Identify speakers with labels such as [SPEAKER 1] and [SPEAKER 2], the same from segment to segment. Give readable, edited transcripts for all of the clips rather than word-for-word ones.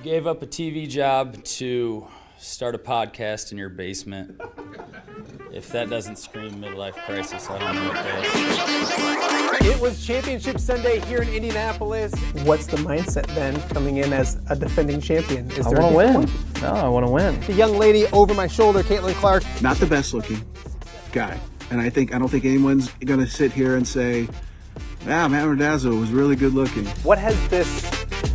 [SPEAKER 1] Gave up a TV job to start a podcast in your basement. If that doesn't scream midlife crisis, I don't know what does.
[SPEAKER 2] It was Championship Sunday here in Indianapolis.
[SPEAKER 3] What's the mindset then coming in as a defending champion?
[SPEAKER 4] I want to win. No, I want to win.
[SPEAKER 2] The young lady over my shoulder, Caitlin Clark.
[SPEAKER 5] Not the best looking guy. And I don't think anyone's going to sit here and say, Matt Randazzo was really good looking.
[SPEAKER 3] What has this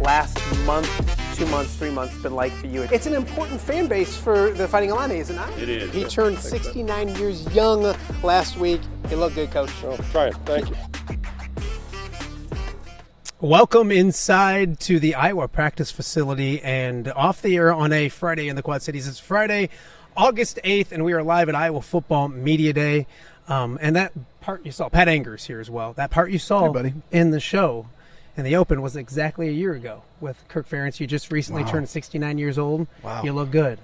[SPEAKER 3] last month, 2 months, 3 months been like for you?
[SPEAKER 2] It's an important fan base for the Fighting Illini, isn't it?
[SPEAKER 6] It is.
[SPEAKER 2] He turned 69 years young last week. You look good, Coach.
[SPEAKER 6] Oh, try it. Thank you.
[SPEAKER 3] Welcome inside to the Iowa practice facility and off the air on a Friday in the Quad Cities. It's Friday, August 8th, and we are live at Iowa Football Media Day. And that part you saw, Pat Anger's here as well. That part you saw in the show in the open was exactly a year ago with Kirk Ferentz. You just recently turned 69 years old.
[SPEAKER 2] Wow.
[SPEAKER 3] You look good.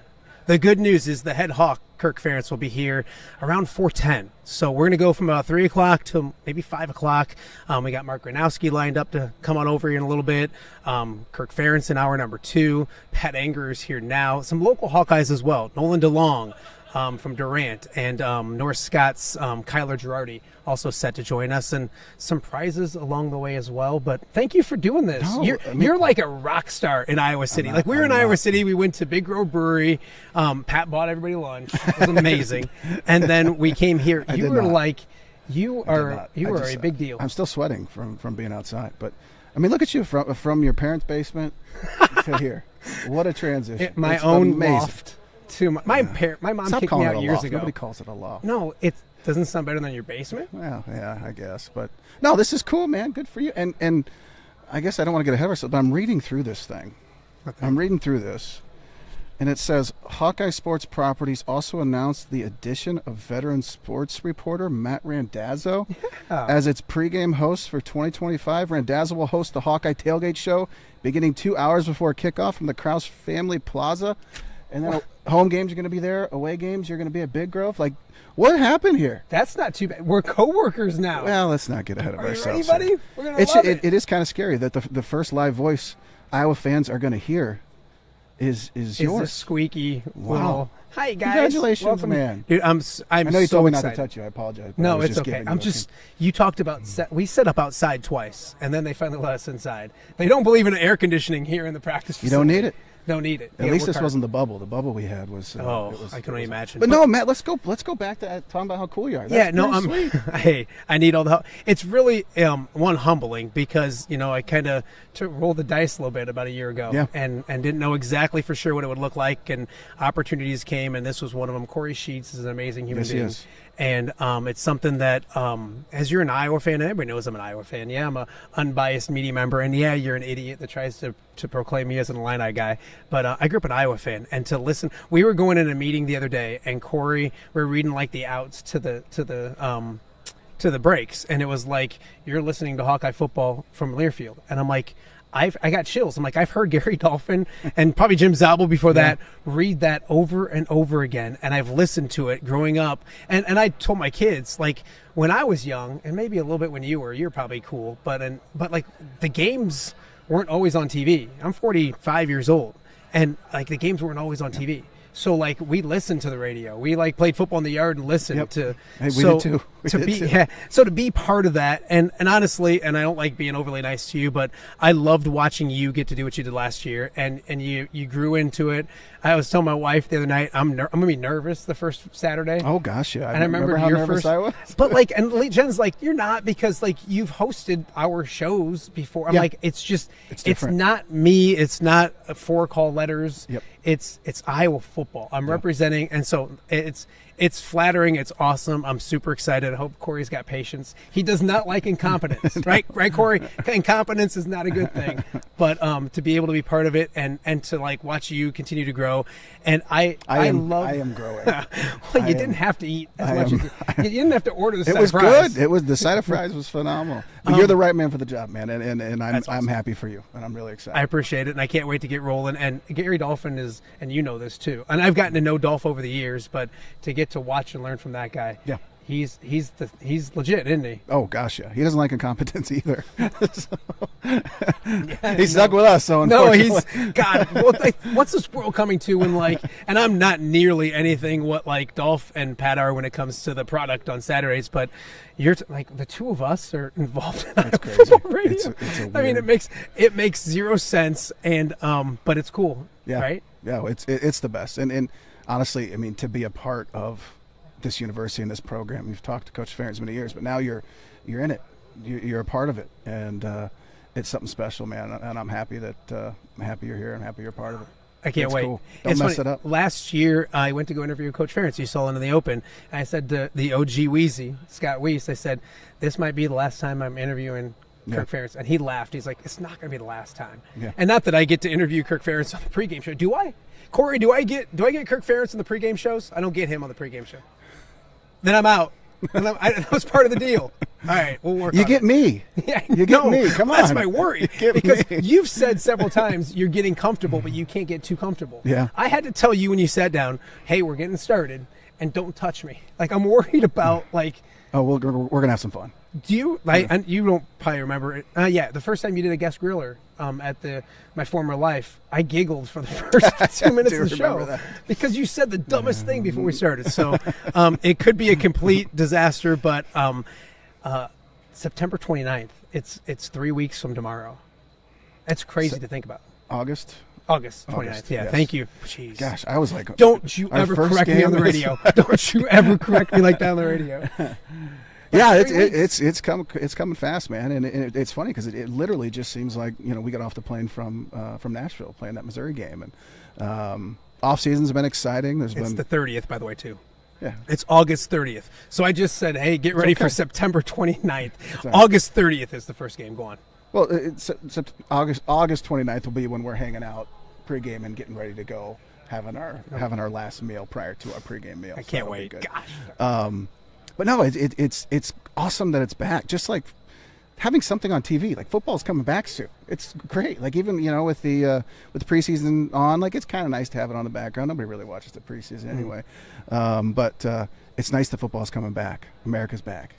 [SPEAKER 3] The good news is the head hawk, Kirk Ferentz, will be here around 4:10. So we're going to go from about 3 o'clock to maybe 5 o'clock. We got Mark Gronowski lined up to come on over here in a little bit. Kirk Ferentz in hour number 2. Pat Anger is here now. Some local Hawkeyes as well. Nolan Dong from Durant, and North Scott's Kyler Gerardi also set to join us, and some prizes along the way as well. But thank you for doing this.
[SPEAKER 5] No,
[SPEAKER 3] you're like a rock star in Iowa City. Like we were in Iowa City, we went to Big Grove Brewery. Pat bought everybody lunch. It was amazing. And then we came here. You were like You are a big deal.
[SPEAKER 5] I'm still sweating from being outside. But, I mean, look at you from your parents' basement to here. What a transition.
[SPEAKER 3] My
[SPEAKER 5] it's
[SPEAKER 3] own
[SPEAKER 5] amazing.
[SPEAKER 3] loft to my mom
[SPEAKER 5] Stop
[SPEAKER 3] kicked me
[SPEAKER 5] calling it
[SPEAKER 3] out
[SPEAKER 5] a
[SPEAKER 3] years
[SPEAKER 5] loft.
[SPEAKER 3] ago.
[SPEAKER 5] Nobody calls it a loft.
[SPEAKER 3] No, it doesn't sound better than your basement.
[SPEAKER 5] Well, yeah, I guess. But, no, this is cool, man. Good for you. And I guess I don't want to get ahead of ourselves, but I'm reading through this thing. I'm reading through this. And it says, Hawkeye Sports Properties also announced the addition of veteran sports reporter Matt Randazzo as its pregame host for 2025. Randazzo will host the Hawkeye Tailgate Show beginning 2 hours before kickoff from the Krause Family Plaza. And then home games are going to be there. Away games, you're going to be at Big Grove. Like, what happened here?
[SPEAKER 3] That's not too bad. We're coworkers now.
[SPEAKER 5] Well, let's not get ahead of ourselves.
[SPEAKER 3] Are you ready, buddy? We're going to love it.
[SPEAKER 5] It is kind of scary that the first live voice Iowa fans are going to hear is yours.
[SPEAKER 3] This squeaky
[SPEAKER 5] Wow.
[SPEAKER 3] little, hi guys,
[SPEAKER 5] Congratulations,
[SPEAKER 3] welcome.
[SPEAKER 5] man.
[SPEAKER 3] Dude, I know
[SPEAKER 5] you
[SPEAKER 3] so
[SPEAKER 5] told me
[SPEAKER 3] excited.
[SPEAKER 5] not to touch you. I apologize. but I
[SPEAKER 3] No,
[SPEAKER 5] was
[SPEAKER 3] it's
[SPEAKER 5] just
[SPEAKER 3] okay.
[SPEAKER 5] giving
[SPEAKER 3] You talked about we set up outside twice, and then they finally let us inside. They don't believe in air conditioning here in the practice
[SPEAKER 5] You
[SPEAKER 3] facility.
[SPEAKER 5] don't need it.
[SPEAKER 3] Don't need it.
[SPEAKER 5] At least this wasn't the bubble. The bubble we had was.
[SPEAKER 3] I can only imagine.
[SPEAKER 5] But no, Matt, let's go back to talking about how cool you are.
[SPEAKER 3] Yeah,
[SPEAKER 5] That's pretty sweet.
[SPEAKER 3] Hey, I need all the help. It's really one humbling because I kind of rolled the dice a little bit about a year ago,
[SPEAKER 5] Yeah.
[SPEAKER 3] and didn't know exactly for sure what it would look like, and opportunities came, and this was one of them. Corey Sheets is an amazing human
[SPEAKER 5] Yes, he
[SPEAKER 3] being.
[SPEAKER 5] is.
[SPEAKER 3] And it's something that, as you're an Iowa fan, and everybody knows I'm an Iowa fan. Yeah, I'm a unbiased media member, and yeah, you're an idiot that tries to proclaim me as an Illini guy. But I grew up an Iowa fan, and to listen, we were going in a meeting the other day, and Corey, we were reading like the outs to the breaks, and it was like you're listening to Hawkeye football from Learfield, and I'm like, I got chills. I'm like, I've heard Gary Dolphin and probably Jim Zabel before that read that over and over again, and I've listened to it growing up. And I told my kids, like, when I was young, and maybe a little bit when you're probably cool, but like the games weren't always on TV. I'm 45 years old, and like the games weren't always on TV. So like we listened to the radio. We like played football in the yard and listened to.
[SPEAKER 5] Hey, we did too.
[SPEAKER 3] So to be part of that, and honestly, and I don't like being overly nice to you, but I loved watching you get to do what you did last year, and you grew into it. I was telling my wife the other night, I'm gonna be nervous the first Saturday.
[SPEAKER 5] Oh gosh, yeah.
[SPEAKER 3] And I remember
[SPEAKER 5] how
[SPEAKER 3] your
[SPEAKER 5] nervous
[SPEAKER 3] first.
[SPEAKER 5] I was.
[SPEAKER 3] But like, and Jen's like, you're not, because like you've hosted our shows before. I'm like, it's
[SPEAKER 5] different.
[SPEAKER 3] not me. It's not 4 call letters.
[SPEAKER 5] Yep.
[SPEAKER 3] It's Iowa football. I'm representing, and so it's flattering. It's awesome. I'm super excited. I hope Corey's got patience. He does not like incompetence, right, Corey? Incompetence is not a good thing. But to be able to be part of it and to like watch you continue to grow, and I am
[SPEAKER 5] growing.
[SPEAKER 3] Well, you didn't have to eat as much as you didn't have to order the side
[SPEAKER 5] It was
[SPEAKER 3] of fries.
[SPEAKER 5] good. It was the side of fries was phenomenal. But you're the right man for the job, man, and I'm happy for you, and I'm really excited.
[SPEAKER 3] I appreciate it, and I can't wait to get rolling. And Gary Dolphin is, and you know this too, and I've gotten to know Dolph over the years, but to get to watch and learn from that guy,
[SPEAKER 5] yeah,
[SPEAKER 3] he's legit, isn't he?
[SPEAKER 5] Oh gosh, yeah, he doesn't like incompetence either. He's stuck with us, so
[SPEAKER 3] no,
[SPEAKER 5] unfortunately.
[SPEAKER 3] he's God. What's this world coming to when like? And I'm not nearly anything what like Dolph and Pat are when it comes to the product on Saturdays, but you're like the two of us are involved in
[SPEAKER 5] That's crazy.
[SPEAKER 3] football radio.
[SPEAKER 5] It's a
[SPEAKER 3] I mean,
[SPEAKER 5] weird-
[SPEAKER 3] it makes zero sense, and but it's cool,
[SPEAKER 5] Yeah,
[SPEAKER 3] right?
[SPEAKER 5] Yeah, it's the best, and honestly, I mean, to be a part of this university and this program, you've talked to Coach Ferentz many years, but now you're in it. You're a part of it, and it's something special, man. And I'm happy that you're here. I'm happy you're part of it.
[SPEAKER 3] I can't
[SPEAKER 5] It's
[SPEAKER 3] wait.
[SPEAKER 5] Cool. Don't
[SPEAKER 3] It's
[SPEAKER 5] mess
[SPEAKER 3] funny.
[SPEAKER 5] it up.
[SPEAKER 3] Last year, I went to go interview Coach Ferentz. You saw him in the Open. And I said to the OG Wheezy, Scott Weiss, I said, this might be the last time I'm interviewing Kirk Ferentz. And he laughed. He's like, it's not going to be the last time.
[SPEAKER 5] Yeah.
[SPEAKER 3] And not that I get to interview Kirk Ferentz on the pregame show. Do I? Corey, do I get Kirk Ferentz on the pregame shows? I don't get him on the pregame show. Then I'm out. That was part of the deal. All right, we'll work on it.
[SPEAKER 5] You get me.
[SPEAKER 3] Yeah,
[SPEAKER 5] You get me. Come on.
[SPEAKER 3] That's my worry.
[SPEAKER 5] Get
[SPEAKER 3] Because
[SPEAKER 5] me.
[SPEAKER 3] you've said several times you're getting comfortable, but you can't get too comfortable.
[SPEAKER 5] Yeah.
[SPEAKER 3] I had to tell you when you sat down, hey, we're getting started, and don't touch me. Like, I'm worried about, like,
[SPEAKER 5] Oh, we're gonna have some fun.
[SPEAKER 3] do you, like, and you don't probably remember it. Yeah, the first time you did a guest griller at my former life, I giggled for the first 2 minutes of the show
[SPEAKER 5] remember that.
[SPEAKER 3] because you said the dumbest thing before we started. So it could be a complete disaster, but September 29th, it's 3 weeks from tomorrow. That's crazy to think about.
[SPEAKER 5] August
[SPEAKER 3] 29th. Yeah,
[SPEAKER 5] yes.
[SPEAKER 3] thank you. Jeez.
[SPEAKER 5] Gosh, I was like,
[SPEAKER 3] Don't you
[SPEAKER 5] our
[SPEAKER 3] ever
[SPEAKER 5] first
[SPEAKER 3] correct me on the
[SPEAKER 5] game is-
[SPEAKER 3] radio. Don't you ever correct me like that on the radio.
[SPEAKER 5] Yeah, it's coming fast, man, and it's funny because it literally just seems like we got off the plane from Nashville playing that Missouri game, and off season's been exciting. It's
[SPEAKER 3] the 30th, by the way, too.
[SPEAKER 5] Yeah,
[SPEAKER 3] it's August 30th. So I just said, hey, get ready for September 29th. Right. August 30th is the first game. Go on.
[SPEAKER 5] Well, it's August 29th will be when we're hanging out pregame and getting ready to go, having our last meal prior to our pregame meal.
[SPEAKER 3] I can't wait. Gosh.
[SPEAKER 5] But no, it's awesome that it's back. Just like having something on TV, like football's coming back soon. It's great. Like even with the preseason on, like it's kind of nice to have it on the background. Nobody really watches the preseason anyway. But it's nice that football's coming back. America's back.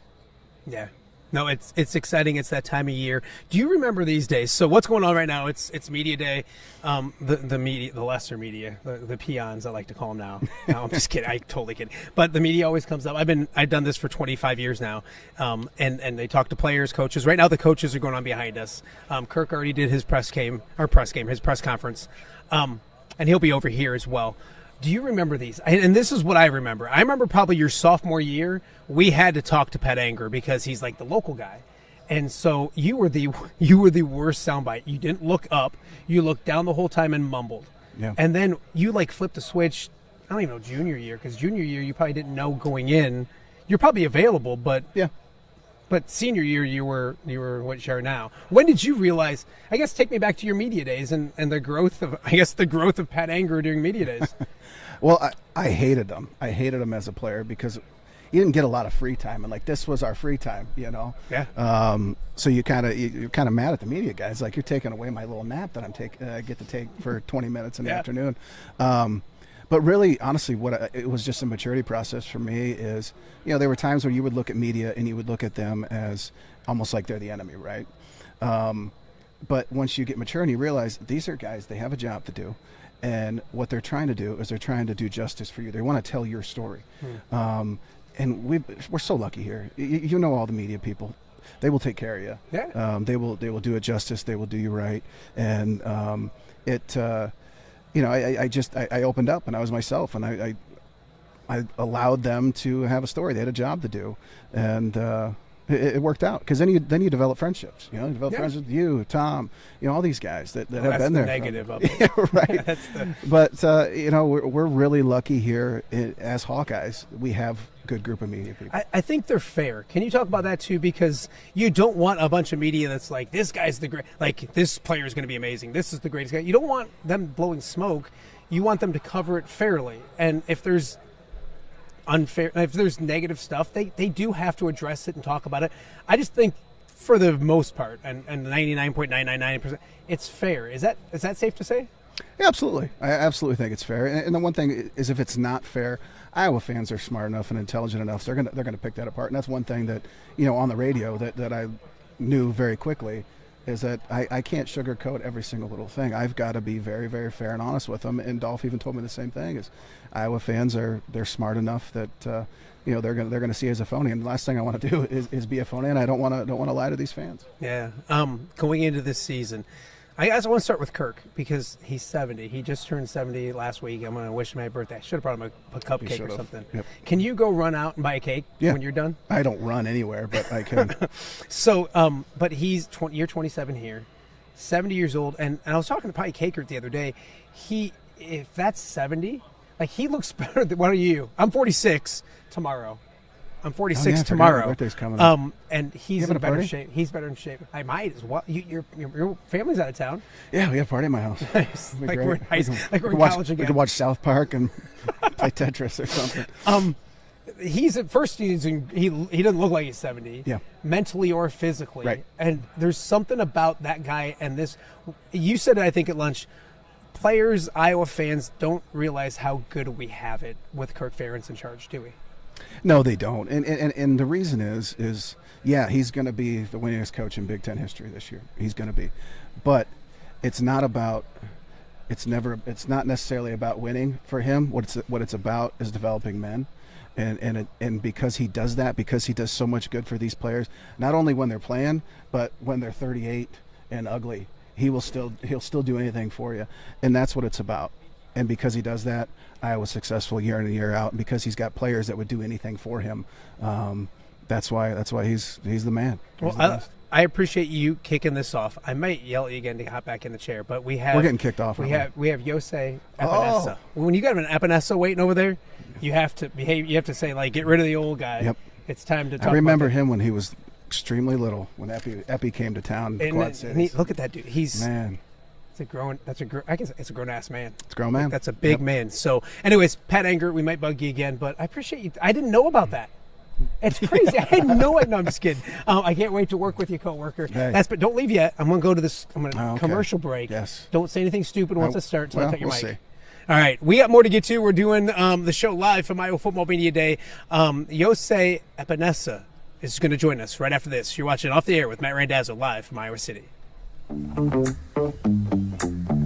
[SPEAKER 3] Yeah. No, it's exciting. It's that time of year. Do you remember these days? So what's going on right now? It's media day. The media, the lesser media, the peons, I like to call them now. No, I'm just kidding. I totally kidding. But the media always comes up. I've done this for 25 years now. And they talk to players, coaches. Right now the coaches are going on behind us. Kirk already did his press conference. And he'll be over here as well. Do you remember these? And this is what I remember. I remember probably your sophomore year, we had to talk to Pat Anger because he's like the local guy. And so you were the worst soundbite. You didn't look up. You looked down the whole time and mumbled. Yeah. And then you flipped a switch, I don't even know, junior year, because junior year you probably didn't know going in. You're probably available, but yeah. But senior year, you were what you are now. When did you realize? I guess take me back to your media days and the growth of Pat Anger during media days.
[SPEAKER 5] Well, I hated him. I hated him as a player because he didn't get a lot of free time, and this was our free time, Yeah. So you're kind of mad at the media guys, like you're taking away my little nap that I get to take for 20 minutes in the afternoon. But really, honestly, it was just a maturity process for me is, there were times where you would look at media and you would look at them as almost like they're the enemy, right? But once you get mature and you realize these are guys, they have a job to do. And what they're trying to do is they're trying to do justice for you. They want to tell your story. And we're so lucky here. You know all the media people. They will take care of you. Yeah. They will do it justice. They will do you right. And I opened up and I was myself, and I allowed them to have a story. They had a job to do, and it worked out because then you develop friendships. You develop friendships with you, Tom, all these guys that have been there.
[SPEAKER 3] That's the negative of it.
[SPEAKER 5] Yeah, right. But we're really lucky here as Hawkeyes. We have a good group of media people.
[SPEAKER 3] I think they're fair. Can you talk about that too? Because you don't want a bunch of media that's like, this guy's the great, like this player is going to be amazing. This is the greatest guy. You don't want them blowing smoke. You want them to cover it fairly. And if there's negative stuff, they do have to address it and talk about it. I just think for the most part, and 99.999%, it's fair. Is that safe to say?
[SPEAKER 5] Yeah, absolutely. I absolutely think it's fair. And the one thing is, if it's not fair, Iowa fans are smart enough and intelligent enough, so they're gonna pick that apart. And that's one thing that on the radio that I knew very quickly is that I can't sugarcoat every single little thing. I've got to be very, very fair and honest with them. And Dolph even told me the same thing: is Iowa fans they're smart enough that they're gonna see as a phony. And the last thing I want to do is be a phony, and I don't want to lie to these fans.
[SPEAKER 3] Yeah. Going into this season, I want to start with Kirk because he's 70. He just turned 70 last week. I'm going to wish him happy birthday. I should have brought him a cupcake or something. Yep. Can you go run out and buy a cake when you're done?
[SPEAKER 5] I don't run anywhere, but I can.
[SPEAKER 3] So, but he's you're 27 here, 70 years old, and I was talking to Patty Kaker the other day. If that's 70, he looks better than, what are you? I'm 46 tomorrow. I'm 46 tomorrow.
[SPEAKER 5] My birthday's coming up.
[SPEAKER 3] And he's in better shape. He's better in shape. I might as well. Your family's out of town.
[SPEAKER 5] Yeah, we have a party at my house.
[SPEAKER 3] Nice. Like we're in college again.
[SPEAKER 5] We could watch South Park and play Tetris or something.
[SPEAKER 3] He's at first. He doesn't look like he's 70.
[SPEAKER 5] Yeah.
[SPEAKER 3] Mentally or physically.
[SPEAKER 5] Right.
[SPEAKER 3] And there's something about that guy and this. You said it, I think, at lunch. Players, Iowa fans don't realize how good we have it with Kirk Ferentz in charge, do we?
[SPEAKER 5] No, they don't. And the reason is he's going to be the winningest coach in Big Ten history this year. He's going to be. But it's not necessarily about winning for him. What it's about is developing men. And because he does that, because he does so much good for these players, not only when they're playing, but when they're 38 and ugly, he'll still do anything for you. And that's what it's about. And because he does that, Iowa's successful year in and year out. And because he's got players that would do anything for him, That's why he's the man. He's the
[SPEAKER 3] Well,
[SPEAKER 5] best.
[SPEAKER 3] I appreciate you kicking this off. I might yell at you again to hop back in the chair, but we're
[SPEAKER 5] getting kicked off.
[SPEAKER 3] We have Yose Epanessa. When you got an Epanessa waiting over there, you have to behave. You have to say, like, get rid of the old guy.
[SPEAKER 5] Yep.
[SPEAKER 3] It's time to talk.
[SPEAKER 5] I remember him when he was extremely little, when Epi came to town in Quad Cities.
[SPEAKER 3] Look at that dude. He's
[SPEAKER 5] man.
[SPEAKER 3] I guess it's a grown ass man.
[SPEAKER 5] It's a grown man.
[SPEAKER 3] That's a big man. So, anyways, Pat Anger, we might bug you again, but I appreciate you. I didn't know about that. It's crazy. I had no idea. No, I'm just kidding. I can't wait to work with your coworker.
[SPEAKER 5] Hey.
[SPEAKER 3] But don't leave yet. I'm going to go to this. I'm going to
[SPEAKER 5] Okay.
[SPEAKER 3] commercial break.
[SPEAKER 5] Yes.
[SPEAKER 3] Don't say anything stupid once it starts. I'll cut your
[SPEAKER 5] we'll
[SPEAKER 3] mic.
[SPEAKER 5] see.
[SPEAKER 3] All right, we got more to get to. We're doing the show live from Iowa Football Media Day. Yose Epanessa is going to join us right after this. You're watching Off the Air with Matt Randazzo live from Iowa City.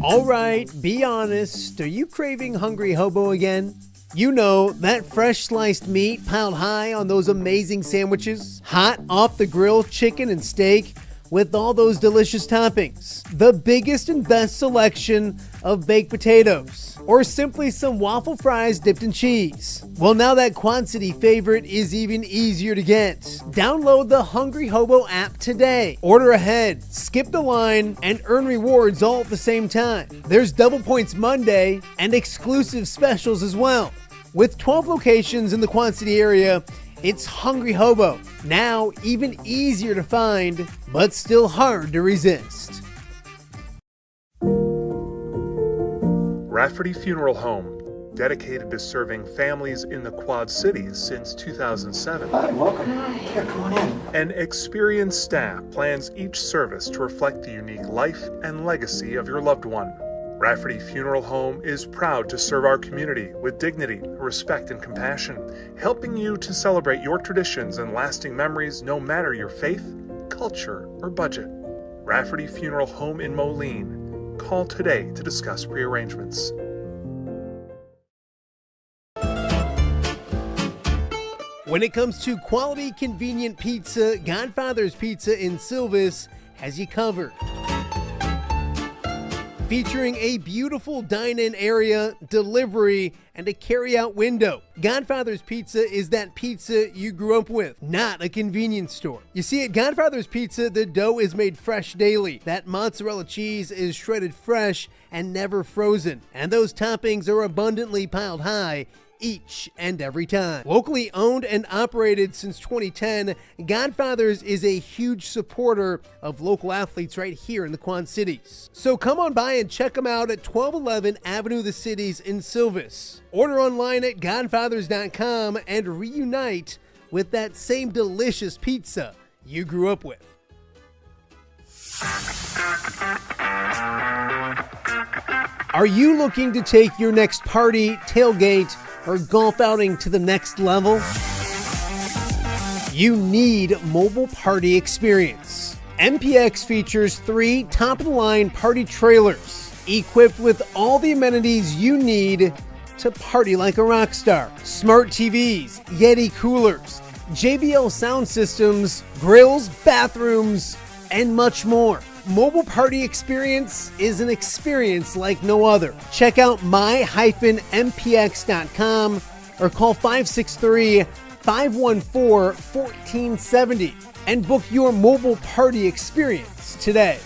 [SPEAKER 3] All right, be honest. Are you craving Hungry Hobo again? You know, that fresh sliced meat piled high on those amazing sandwiches, hot off the grill chicken and steak with all those delicious toppings, the biggest and best selection of baked potatoes, or simply some waffle fries dipped in cheese. Well, now that Quad City favorite is even easier to get. Download the Hungry Hobo app today. Order ahead, skip the line, and earn rewards all at the same time. There's Double Points Monday and exclusive specials as well. With 12 locations in the Quad City area, it's Hungry Hobo. Now even easier to find, but still hard to resist.
[SPEAKER 6] Rafferty Funeral Home, dedicated to serving families in the Quad Cities since 2007.
[SPEAKER 2] Hi, welcome. Here, come on in.
[SPEAKER 6] An experienced staff plans each service to reflect the unique life and legacy of your loved one. Rafferty Funeral Home is proud to serve our community with dignity, respect, and compassion, helping you to celebrate your traditions and lasting memories no matter your faith, culture, or budget. Rafferty Funeral Home in Moline. Call today to discuss prearrangements.
[SPEAKER 3] When it comes to quality, convenient pizza, Godfather's Pizza in Silvis has you covered. Featuring a beautiful dine-in area, delivery, and a carry-out window. Godfather's Pizza is that pizza you grew up with, not a convenience store. You see, at Godfather's Pizza, the dough is made fresh daily. That mozzarella cheese is shredded fresh and never frozen. And those toppings are abundantly piled high each and every time. Locally owned and operated since 2010, Godfather's is a huge supporter of local athletes right here in the Quad Cities. So come on by and check them out at 1211 Avenue of the Cities in Silvis. Order online at godfathers.com and reunite with that same delicious pizza you grew up with. Are you looking to take your next party, tailgate, or golf outing to the next level? You need Mobile Party Experience. MPX features 3 top-of-the-line party trailers equipped with all the amenities you need to party like a rock star. Smart TVs, Yeti coolers, JBL sound systems, grills, bathrooms, and much more. Mobile Party Experience is an experience like no other. Check out my-mpx.com or call 563-514-1470 and book your Mobile Party Experience today.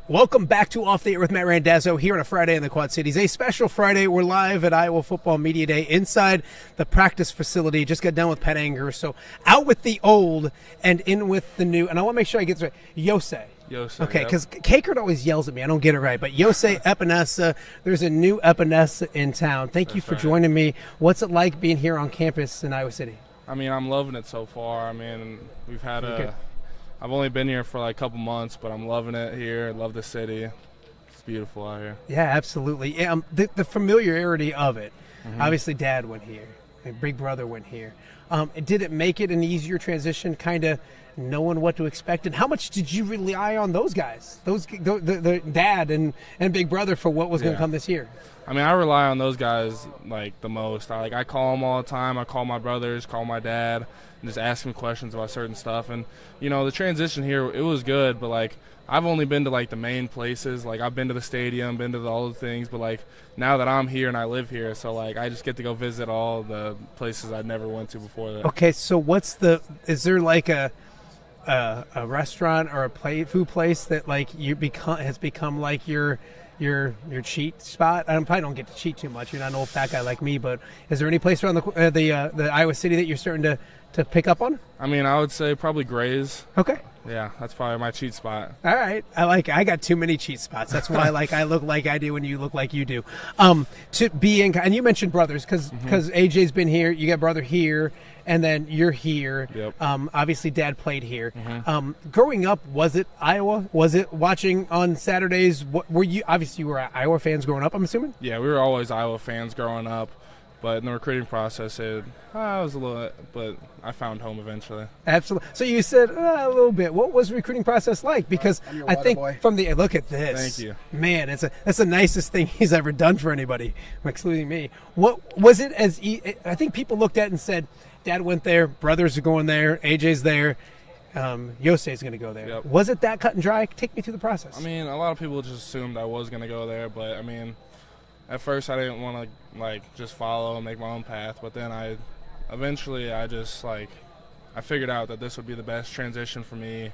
[SPEAKER 3] Welcome back to Off the Air with Matt Randazzo here on a Friday in the Quad Cities. A special Friday. We're live at Iowa Football Media Day inside the practice facility. Just got done with Pat Anger. So out with the old and in with the new. And I want to make sure I get this right. Yose. Okay, because Kaker always yells at me. I don't get it right. But Yose Epanessa, there's a new Epanessa in town. Thank you for joining me. What's it like being here on campus in Iowa City?
[SPEAKER 7] I mean, I'm loving it so far. I mean, we've had I've only been here for like a couple months, but I'm loving it here. I love the city. It's beautiful out here.
[SPEAKER 3] Yeah, absolutely. Yeah, the familiarity of it. Mm-hmm. Obviously, Dad went here. My big brother went here. Did it make it an easier transition, kind of knowing what to expect? And how much did you rely on those guys, the dad and big brother, for what was going to come this year?
[SPEAKER 7] I mean, I rely on those guys like the most. I call them all the time. I call my brothers, call my dad, and just ask them questions about certain stuff. And the transition here, it was good, but like I've only been to like the main places. Like I've been to the stadium, been to all the things, but like now that I'm here and I live here, so like I just get to go visit all the places I never went to before that.
[SPEAKER 3] Okay, so is there like a restaurant or a food place that like has become like your cheat spot? I probably don't get to cheat too much. You're not an old fat guy like me, but is there any place around the Iowa City that you're starting to pick up on?
[SPEAKER 7] I mean, I would say probably Gray's.
[SPEAKER 3] Okay.
[SPEAKER 7] Yeah, that's probably my cheat spot.
[SPEAKER 3] All right. I got too many cheat spots. That's why I look like I do and you look like you do. To be in, and you mentioned brothers because AJ's been here, you got brother here, and then you're here.
[SPEAKER 7] Yep.
[SPEAKER 3] Obviously dad played here. Growing up, was it Iowa? Was it watching on Saturdays? Were you Iowa fans growing up, I'm assuming?
[SPEAKER 7] Yeah, we were always Iowa fans growing up. But in the recruiting process, it was a little, but I found home eventually.
[SPEAKER 3] Absolutely. So you said a little bit. What was the recruiting process like? Because I think look at this.
[SPEAKER 7] Thank you.
[SPEAKER 3] Man, that's the nicest thing he's ever done for anybody, including me. What was it I think people looked at it and said, Dad went there, brothers are going there, AJ's there, Yose's going to go there.
[SPEAKER 7] Yep.
[SPEAKER 3] Was it that cut and dry? Take me through the process.
[SPEAKER 7] I mean, a lot of people just assumed I was going to go there, but I mean, at first I didn't want to just follow and make my own path, but then I figured out that this would be the best transition for me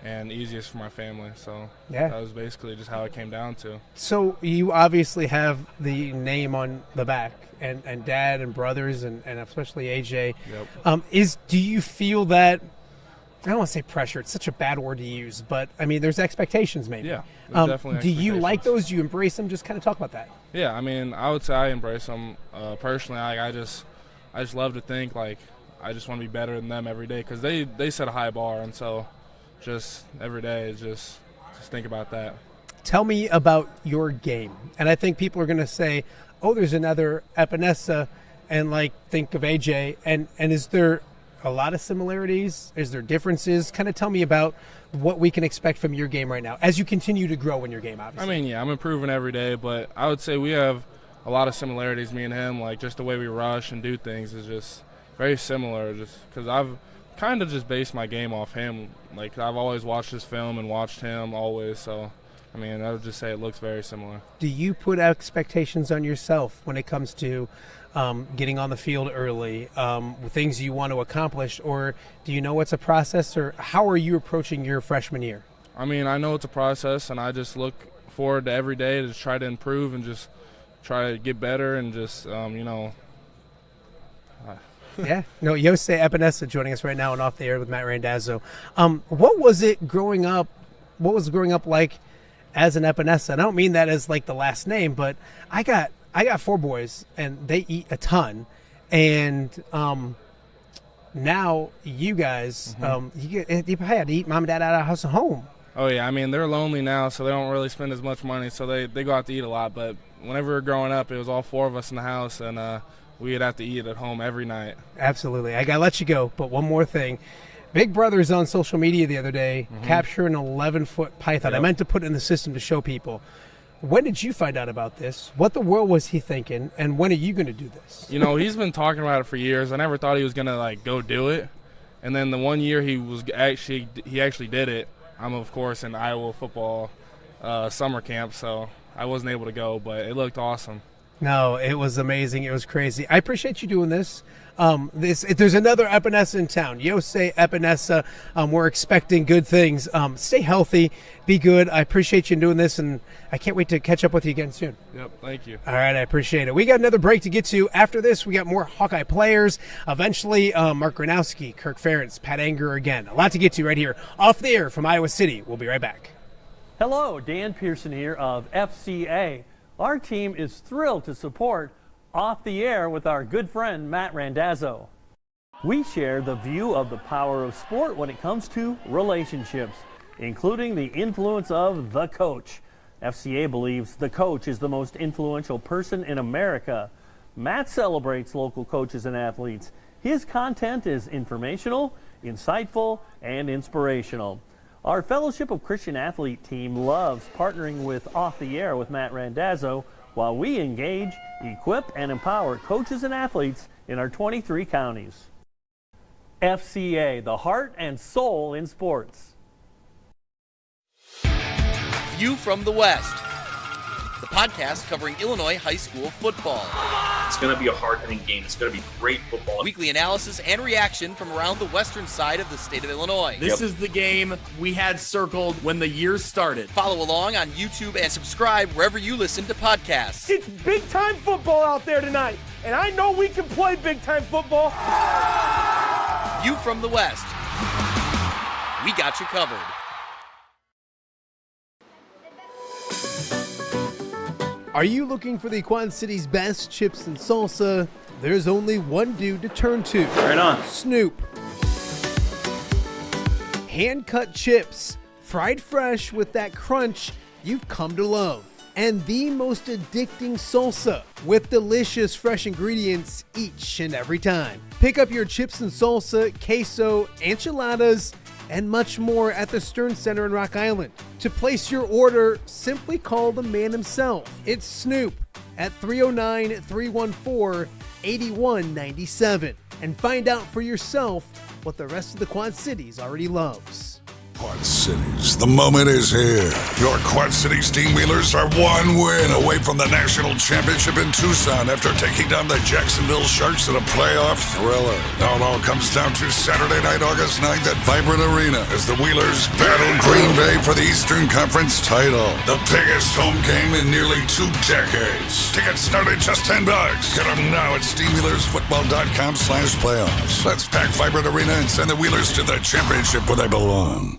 [SPEAKER 7] and easiest for my family. So that was basically just how it came down to. So
[SPEAKER 3] you obviously have the name on the back and dad and brothers and especially AJ.
[SPEAKER 7] Yep.
[SPEAKER 3] Do you feel that, I don't want to say pressure, it's such a bad word to use, but I mean there's expectations maybe.
[SPEAKER 7] Yeah, there's definitely
[SPEAKER 3] do you like
[SPEAKER 7] expectations.
[SPEAKER 3] those? Do you embrace them? Just kind of talk about that.
[SPEAKER 7] Yeah, I mean, I would say I embrace them. Personally, I just love to think like I just want to be better than them every day because they set a high bar, and so just every day is just think about that. Tell me about your game, and I think people are going to say, "Oh, there's another Epanessa," and like think of AJ, and is there a lot of similarities? Is there differences? Kind of tell me about what we can expect from your game right now as you continue to grow in your game, obviously. I mean, yeah, I'm improving every day, but I would say we have a lot of similarities, me and him. Like, just the way we rush and do things is just very similar, just because I've kind of just based my game off him. Like, I've always watched his film and watched him always, so I mean, I would just say it looks very similar. Do you put expectations on yourself when it comes to getting on the field early, things you want to accomplish, or do you know it's a process, or how are you approaching your freshman year? I mean, I know it's a process, and I just look forward to every day to try to improve and just try to get better and just, Yeah. No, Yose Epanessa joining us right now and off the air with Matt Randazzo. What was it growing up? What was growing up like as an Epanessa? And I don't mean that as like the last name, but I got 4 boys and they eat a ton. And now you guys, you had to eat mom and dad out of house and home. Oh, yeah. I mean, they're lonely now, so they don't really spend as much money. So they go out to eat a lot. But whenever we were growing up, it was all 4 of us in the house, and we'd have to eat at home every night. Absolutely. I got to let you go, but one more thing. Big Brother's on social media the other day, capture an 11-foot python. Yep. I meant to put it in the system to show people. When did you find out about this? What the world was he thinking, and when are you going to do this? You know, he's been talking about it for years. I never thought he was going to, like, go do it. And then the one year he actually did it, I'm, of course, in Iowa football summer camp, so I wasn't able to go, but it looked awesome. No, it was amazing. It was crazy. I appreciate you doing this. There's another Epanessa in town, Yose Epanessa. We're expecting good things. Stay healthy, be good. I appreciate you doing this, and I can't wait to catch up with you again soon. Yep, thank you. All right, I appreciate it. We got another break to get to. After this, we got more Hawkeye players. Eventually, Mark Gronowski, Kirk Ferentz, Pat Anger again. A lot to get to right here off the air from Iowa City. We'll be right back.
[SPEAKER 8] Hello, Dan Pearson here of FCA. Our team is thrilled to support Off the Air with our good friend Matt Randazzo. We share the view of the power of sport when it comes to relationships, including the influence of the coach. FCA believes the coach is the most influential person in America. Matt celebrates local coaches and athletes. His content is informational, insightful, and inspirational. Our Fellowship of Christian Athlete team loves partnering with Off the Air with Matt Randazzo while we engage, equip, and empower coaches and athletes in our 23 counties. FCA, the heart and soul in sports.
[SPEAKER 9] View from the West, the podcast covering Illinois high school football.
[SPEAKER 10] It's going to be a hard-hitting game. It's going to be great football.
[SPEAKER 9] Weekly analysis and reaction from around the western side of the state of Illinois.
[SPEAKER 11] This is the game we had circled when the year started.
[SPEAKER 9] Follow along on YouTube and subscribe wherever you listen to podcasts.
[SPEAKER 12] It's big-time football out there tonight, and I know we can play big-time football.
[SPEAKER 9] View from the West. We got you covered.
[SPEAKER 3] Are you looking for the Quad City's best chips and salsa? There's only one dude to turn to.
[SPEAKER 10] Right on.
[SPEAKER 3] Snoop. Hand-cut chips, fried fresh with that crunch you've come to love. And the most addicting salsa with delicious fresh ingredients each and every time. Pick up your chips and salsa, queso, enchiladas, and much more at the Stern Center in Rock Island. To place your order, simply call the man himself. It's Snoop at 309-314-8197 and find out for yourself what the rest of the Quad Cities already loves.
[SPEAKER 13] Quad Cities, the moment is here. Your Quad Cities Team Wheelers are one win away from the national championship in Tucson after taking down the Jacksonville Sharks in a playoff thriller. Now it all comes down to Saturday night, August 9th at Vibrant Arena as the Wheelers battle Green Bay for the Eastern Conference title. The biggest home game in nearly 2 decades. Tickets start at just $10. Get them now at steamwheelersfootball.com/playoffs. Let's pack Vibrant Arena and send the Wheelers to the championship where they belong.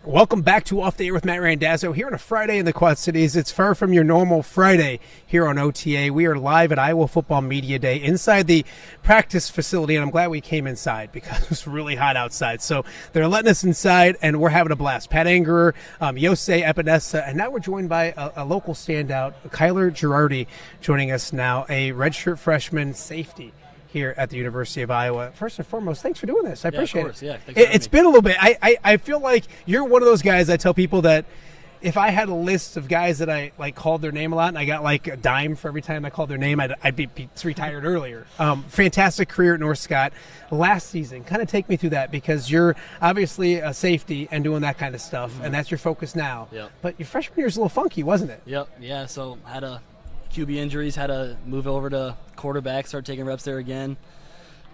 [SPEAKER 3] Welcome back to Off the Air with Matt Randazzo here on a Friday in the Quad Cities. It's far from your normal Friday here on OTA. We are live at Iowa Football Media Day inside the practice facility, and I'm glad we came inside because it was really hot outside. So they're letting us inside, and we're having a blast. Pat Angerer, Yose Epanessa, and now we're joined by a local standout, Kyler Gerardi, joining us now, a redshirt freshman safety here at the University of Iowa. First and foremost, thanks for doing this. I appreciate it.
[SPEAKER 14] Yeah,
[SPEAKER 3] It's been a little bit. I feel like you're one of those guys. I tell people that if I had a list of guys that I like called their name a lot and I got like a dime for every time I called their name, I'd be retired earlier. Fantastic career at North Scott last season. Kind of take me through that because you're obviously a safety and doing that kind of stuff, and that's your focus now.
[SPEAKER 14] Yep.
[SPEAKER 3] But your freshman year is a little funky, wasn't it?
[SPEAKER 14] Yep. Yeah. So had a QB injuries, had to move over to quarterback, start taking reps there again.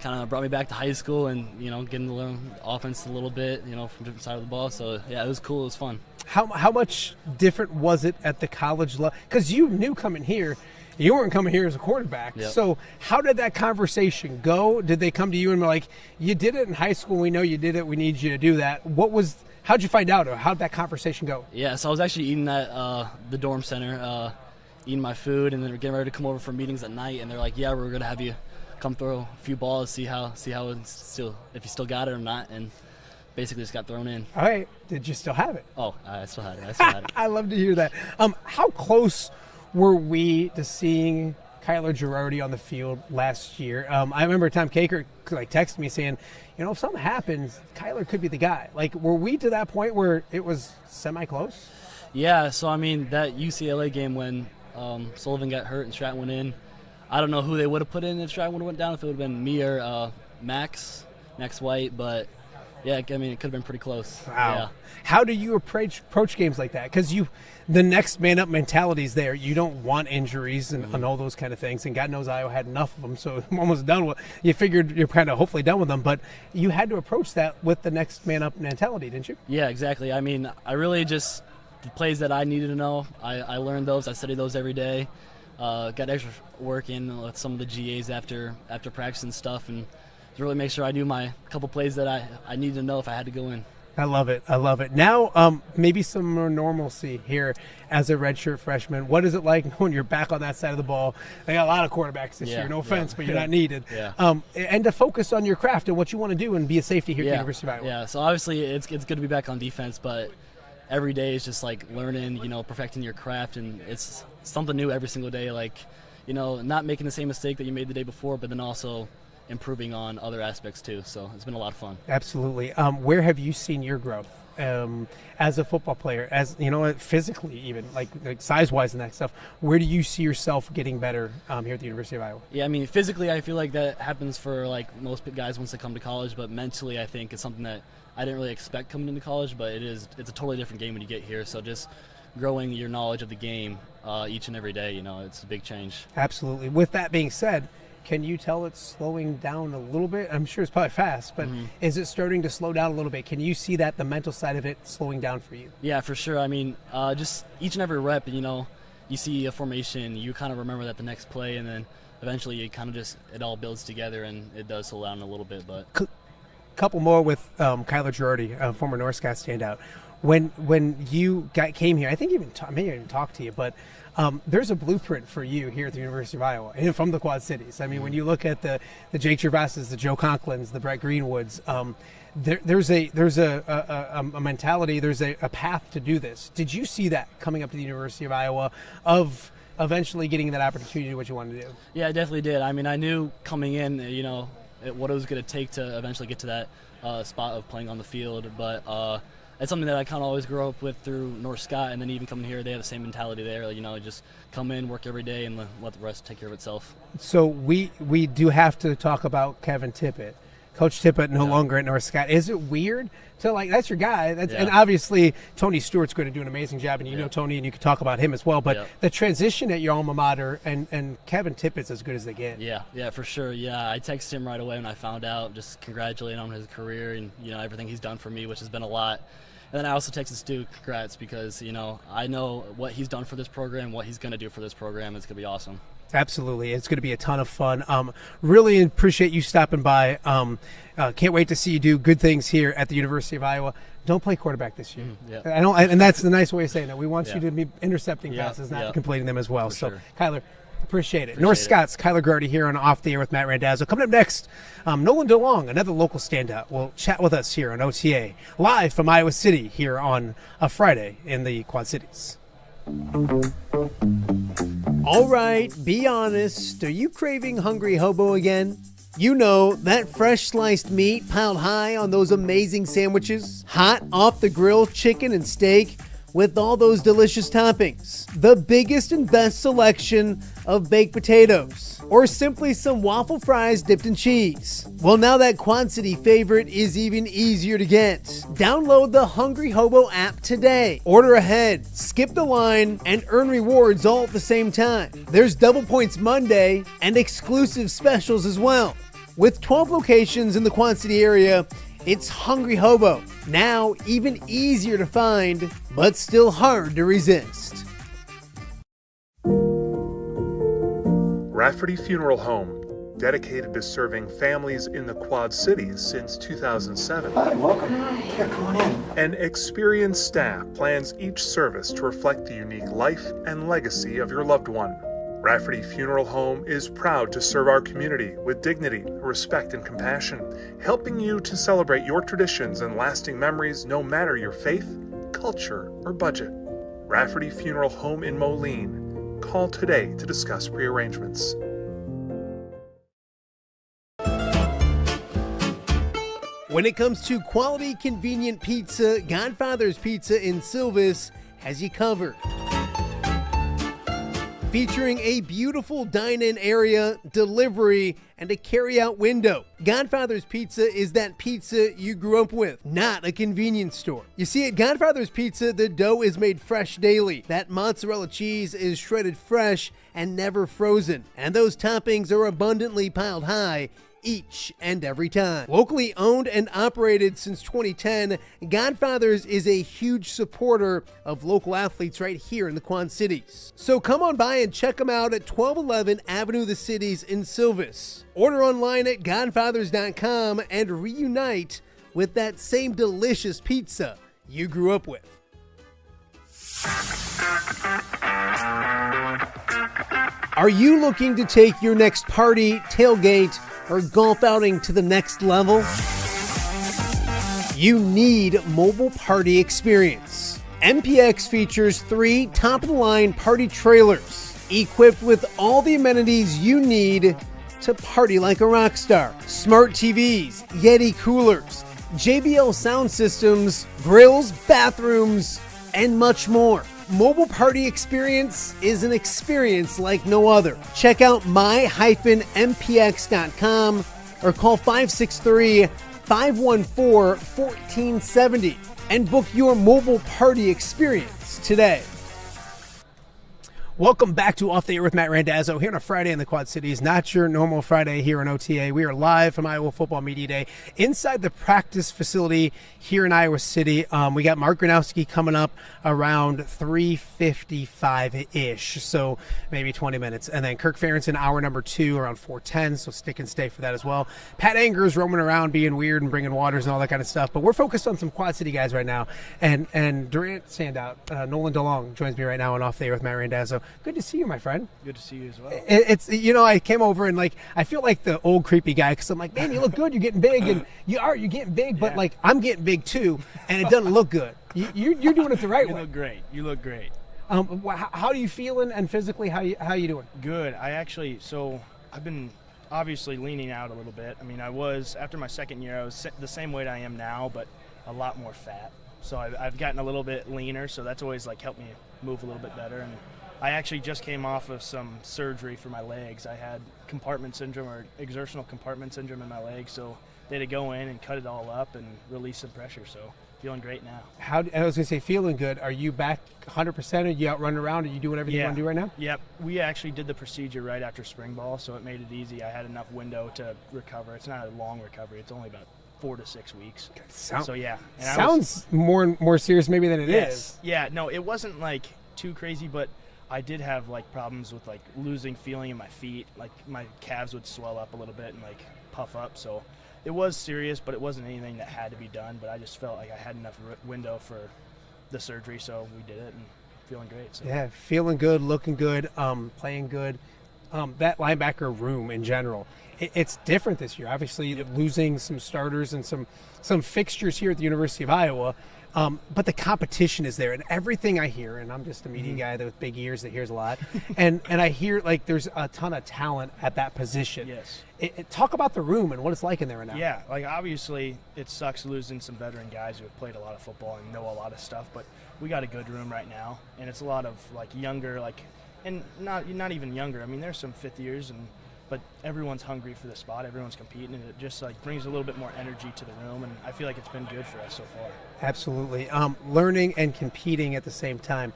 [SPEAKER 14] Kind of brought me back to high school and, getting to learn offense a little bit, from different side of the ball. So, yeah, it was cool. It was fun.
[SPEAKER 3] How much different was it at the college level? Because you knew coming here, you weren't coming here as a quarterback.
[SPEAKER 14] Yep.
[SPEAKER 3] So how did that conversation go? Did they come to you and be like, you did it in high school, we know you did it, we need you to do that? How'd you find out, or how'd that conversation go?
[SPEAKER 14] Yeah, so I was actually eating at the dorm center, eating my food, and then we're getting ready to come over for meetings at night, and they're like, yeah, we're going to have you come throw a few balls, see how it's still, if you still got it or not, and basically just got thrown in.
[SPEAKER 3] All right. Did you still have it?
[SPEAKER 14] Oh, I still had it.
[SPEAKER 3] I love to hear that. How close were we to seeing Kyler Gerardi on the field last year? I remember Tom Kaker texted me saying, if something happens, Kyler could be the guy. Were we to that point where it was semi-close?
[SPEAKER 14] Yeah, so that UCLA game when Sullivan got hurt and Stratton went in, I don't know who they would have put in if Stratton would have went down, if it would have been me or Max White, but yeah, it could have been pretty close.
[SPEAKER 3] Wow.
[SPEAKER 14] Yeah.
[SPEAKER 3] How do you approach games like that? Because the next man up mentality is there. You don't want injuries and all those kind of things, and God knows Iowa had enough of them, so I'm almost done with. You figured you're kind of hopefully done with them, but you had to approach that with the next man up mentality, didn't you?
[SPEAKER 14] Yeah, exactly. I really just the plays that I needed to know. I learned those. I studied those every day. Got extra work in with some of the GAs after practice and stuff, and to really make sure I knew my couple plays that I needed to know if I had to go in.
[SPEAKER 3] I love it. Now, maybe some more normalcy here as a redshirt freshman. What is it like when you're back on that side of the ball? They got a lot of quarterbacks this year. No offense, but you're not needed.
[SPEAKER 14] Yeah.
[SPEAKER 3] And to focus on your craft and what you want to do and be a safety here at the University of Iowa.
[SPEAKER 14] Yeah. So obviously it's good to be back on defense, but every day is just learning, perfecting your craft, and it's something new every single day. not making the same mistake that you made the day before, but then also improving on other aspects too. So it's been a lot of fun.
[SPEAKER 3] Absolutely. Where have you seen your growth as a football player, as physically, even like size-wise and that stuff? Where do you see yourself getting better here at the University of Iowa?
[SPEAKER 14] Yeah, I mean, physically, I feel like that happens for like most guys once they come to college, but mentally, I think it's something that I didn't really expect coming into college, but it's a totally different game when you get here. So just growing your knowledge of the game each and every day, it's a big change.
[SPEAKER 3] Absolutely. With that being said, can you tell it's slowing down a little bit? I'm sure it's probably fast, but is it starting to slow down a little bit? Can you see that, the mental side of it, slowing down for you?
[SPEAKER 14] Yeah, for sure. I mean, just each and every rep, you see a formation, you kind of remember that the next play, and then eventually it kind of it all builds together, and it does slow down a little bit. But
[SPEAKER 3] couple more with Kyler Gerardi, former North Scott standout. When you came here, I think maybe I even talked to you, but there's a blueprint for you here at the University of Iowa and from the Quad Cities. I mean, when you look at the Jake Gervasses, the Joe Conklins, the Brett Greenwoods, there's a mentality, there's a path to do this. Did you see that coming up to the University of Iowa of eventually getting that opportunity to do what you wanted to do?
[SPEAKER 14] Yeah, I definitely did. I mean, I knew coming in, what it was going to take to eventually get to that spot of playing on the field, but it's something that I kind of always grew up with through North Scott, and then even coming here, they have the same mentality there. Just come in, work every day, and let the rest take care of itself.
[SPEAKER 3] So we do have to talk about Kevin Tippett. Coach Tippett no longer at North Scott. Is it weird to that's your guy? And obviously Tony Stewart's going to do an amazing job, and you know Tony, and you can talk about him as well. But the transition at your alma mater and Kevin Tippett's as good as they get.
[SPEAKER 14] Yeah, for sure. Yeah, I texted him right away when I found out, just congratulating him on his career and everything he's done for me, which has been a lot. And then I also texted Stu, congrats, because I know what he's done for this program, what he's going to do for this program. It's going to be awesome.
[SPEAKER 3] Absolutely. It's going to be a ton of fun. Really appreciate you stopping by. Can't wait to see you do good things here at the University of Iowa. Don't play quarterback this year. And that's the nice way of saying it. We want you to be intercepting passes, not completing them as well. For sure. Kyler, appreciate it. North Scott's Kyler Gerardi here on Off the Air with Matt Randazzo. Coming up next, Nolan Dong, another local standout, will chat with us here on OTA, live from Iowa City here on a Friday in the Quad Cities. All right, be honest. Are you craving Hungry Hobo again? That fresh sliced meat piled high on those amazing sandwiches, hot off the grill chicken and steak with all those delicious toppings, the biggest and best selection of baked potatoes, or simply some waffle fries dipped in cheese. Well, now that Quad City favorite is even easier to get. Download the Hungry Hobo app today. Order ahead, skip the line, and earn rewards all at the same time. There's Double Points Monday and exclusive specials as well. With 12 locations in the Quad City area, it's Hungry Hobo. Now even easier to find, but still hard to resist.
[SPEAKER 6] Rafferty Funeral Home, dedicated to serving families in the Quad Cities since 2007.
[SPEAKER 2] Hi, welcome. Here, come on in.
[SPEAKER 6] An experienced staff plans each service to reflect the unique life and legacy of your loved one. Rafferty Funeral Home is proud to serve our community with dignity, respect, and compassion, helping you to celebrate your traditions and lasting memories no matter your faith, culture, or budget. Rafferty Funeral Home in Moline. Call today to discuss prearrangements.
[SPEAKER 3] When it comes to quality, convenient pizza, Godfather's Pizza in Silvis has you covered. Featuring a beautiful dine-in area, delivery, and a carry-out window. Godfather's Pizza is that pizza you grew up with, not a convenience store. You see, at Godfather's Pizza, the dough is made fresh daily. That mozzarella cheese is shredded fresh and never frozen. And those toppings are abundantly piled high each and every time. Locally owned and operated since 2010, Godfather's is a huge supporter of local athletes right here in the Quad Cities. So come on by and check them out at 1211 Avenue of the Cities in Silvis. Order online at godfathers.com and reunite with that same delicious pizza you grew up with. Are you looking to take your next party, tailgate, or golf outing to the next level? You need Mobile Party Experience. MPX features 3 top-of-the-line party trailers equipped with all the amenities you need to party like a rock star. Smart TVs, Yeti coolers, JBL sound systems, grills, bathrooms, and much more. Mobile Party Experience is an experience like no other. Check out my-mpx.com or call 563-514-1470 and book your mobile party experience today. Welcome back to Off the Air with Matt Randazzo here on a Friday in the Quad Cities. Not your normal Friday here in OTA. We are live from Iowa Football Media Day inside the practice facility here in Iowa City. We got Mark Gronowski coming up around 3:55-ish, so maybe 20 minutes. And then Kirk Ferentz in hour number 2 around 4:10, so stick and stay for that as well. Pat Anger's roaming around being weird and bringing waters and all that kind of stuff, but we're focused on some Quad City guys right now. And Durant standout, Nolan Dong joins me right now on Off the Air with Matt Randazzo. Good to see you, my friend.
[SPEAKER 15] Good to see you as well.
[SPEAKER 3] It's, I came over and I feel like the old creepy guy because I'm like, man, you look good, you're getting big, and you're getting big, but I'm getting big too, and it doesn't look good. You're doing it the right way.
[SPEAKER 15] You look great.
[SPEAKER 3] How are you feeling, and physically, how you doing?
[SPEAKER 15] Good. I've been obviously leaning out a little bit. I mean, I was after my second year, I was the same weight I am now, but a lot more fat. So I've gotten a little bit leaner, so that's always helped me move a little bit better. And I actually just came off of some surgery for my legs. I had compartment syndrome or exertional compartment syndrome in my legs, so they had to go in and cut it all up and release some pressure. So feeling great now.
[SPEAKER 3] I was going to say feeling good. Are you back 100%? Are you out running around? Are you doing everything you want to do right now?
[SPEAKER 15] Yep. We actually did the procedure right after spring ball, so it made it easy. I had enough window to recover. It's not a long recovery. It's only about 4 to 6 weeks. So yeah. And
[SPEAKER 3] sounds more serious maybe than it is.
[SPEAKER 15] Yeah. No, it wasn't too crazy, but I did have problems with losing feeling in my feet. My calves would swell up a little bit and puff up. So it was serious, but it wasn't anything that had to be done. But I just felt like I had enough window for the surgery, so we did it and feeling great. So.
[SPEAKER 3] Yeah, feeling good, looking good, playing good. That linebacker room in general, it's different this year. Obviously, losing some starters and some fixtures here at the University of Iowa. But the competition is there, and everything I hear, and I'm just a media guy with big ears that hears a lot, and I hear there's a ton of talent at that position.
[SPEAKER 15] Yes.
[SPEAKER 3] Talk about the room and what it's like in there right now.
[SPEAKER 15] Yeah, obviously it sucks losing some veteran guys who have played a lot of football and know a lot of stuff, but we got a good room right now, and it's a lot of younger, and not even younger. I mean, there's some fifth years but everyone's hungry for the spot. Everyone's competing, and it just brings a little bit more energy to the room, and I feel like it's been good for us so far.
[SPEAKER 3] Absolutely. Learning and competing at the same time.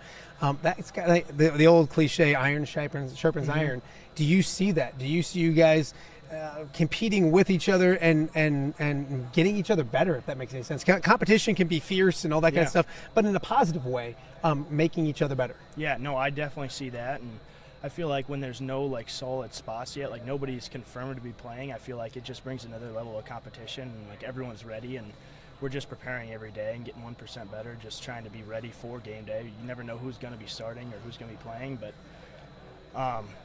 [SPEAKER 3] That's got the old cliche, iron sharpens iron. Do you see that? Do you see you guys competing with each other and getting each other better, if that makes any sense? Competition can be fierce and all that kind of stuff, but in a positive way, making each other better.
[SPEAKER 15] Yeah, no, I definitely see that, and I feel like when there's no solid spots yet, nobody's confirmed to be playing, I feel like it just brings another level of competition, and everyone's ready, and we're just preparing every day and getting 1% better, just trying to be ready for game day. You never know who's going to be starting or who's going to be playing, but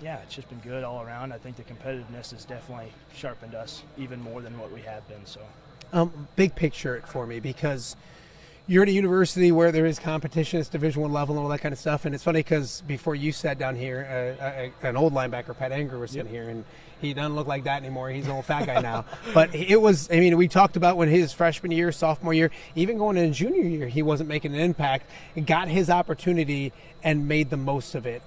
[SPEAKER 15] it's just been good all around. I think the competitiveness has definitely sharpened us even more than what we have been. So,
[SPEAKER 3] big picture it for me, because you're at a university where there is competition, it's Division I level and all that kind of stuff. And it's funny because before you sat down here, an old linebacker, Pat Anger, was sitting here, and he doesn't look like that anymore. He's an old fat guy now. But it was, we talked about when his freshman year, sophomore year, even going into junior year, he wasn't making an impact. He got his opportunity and made the most of it.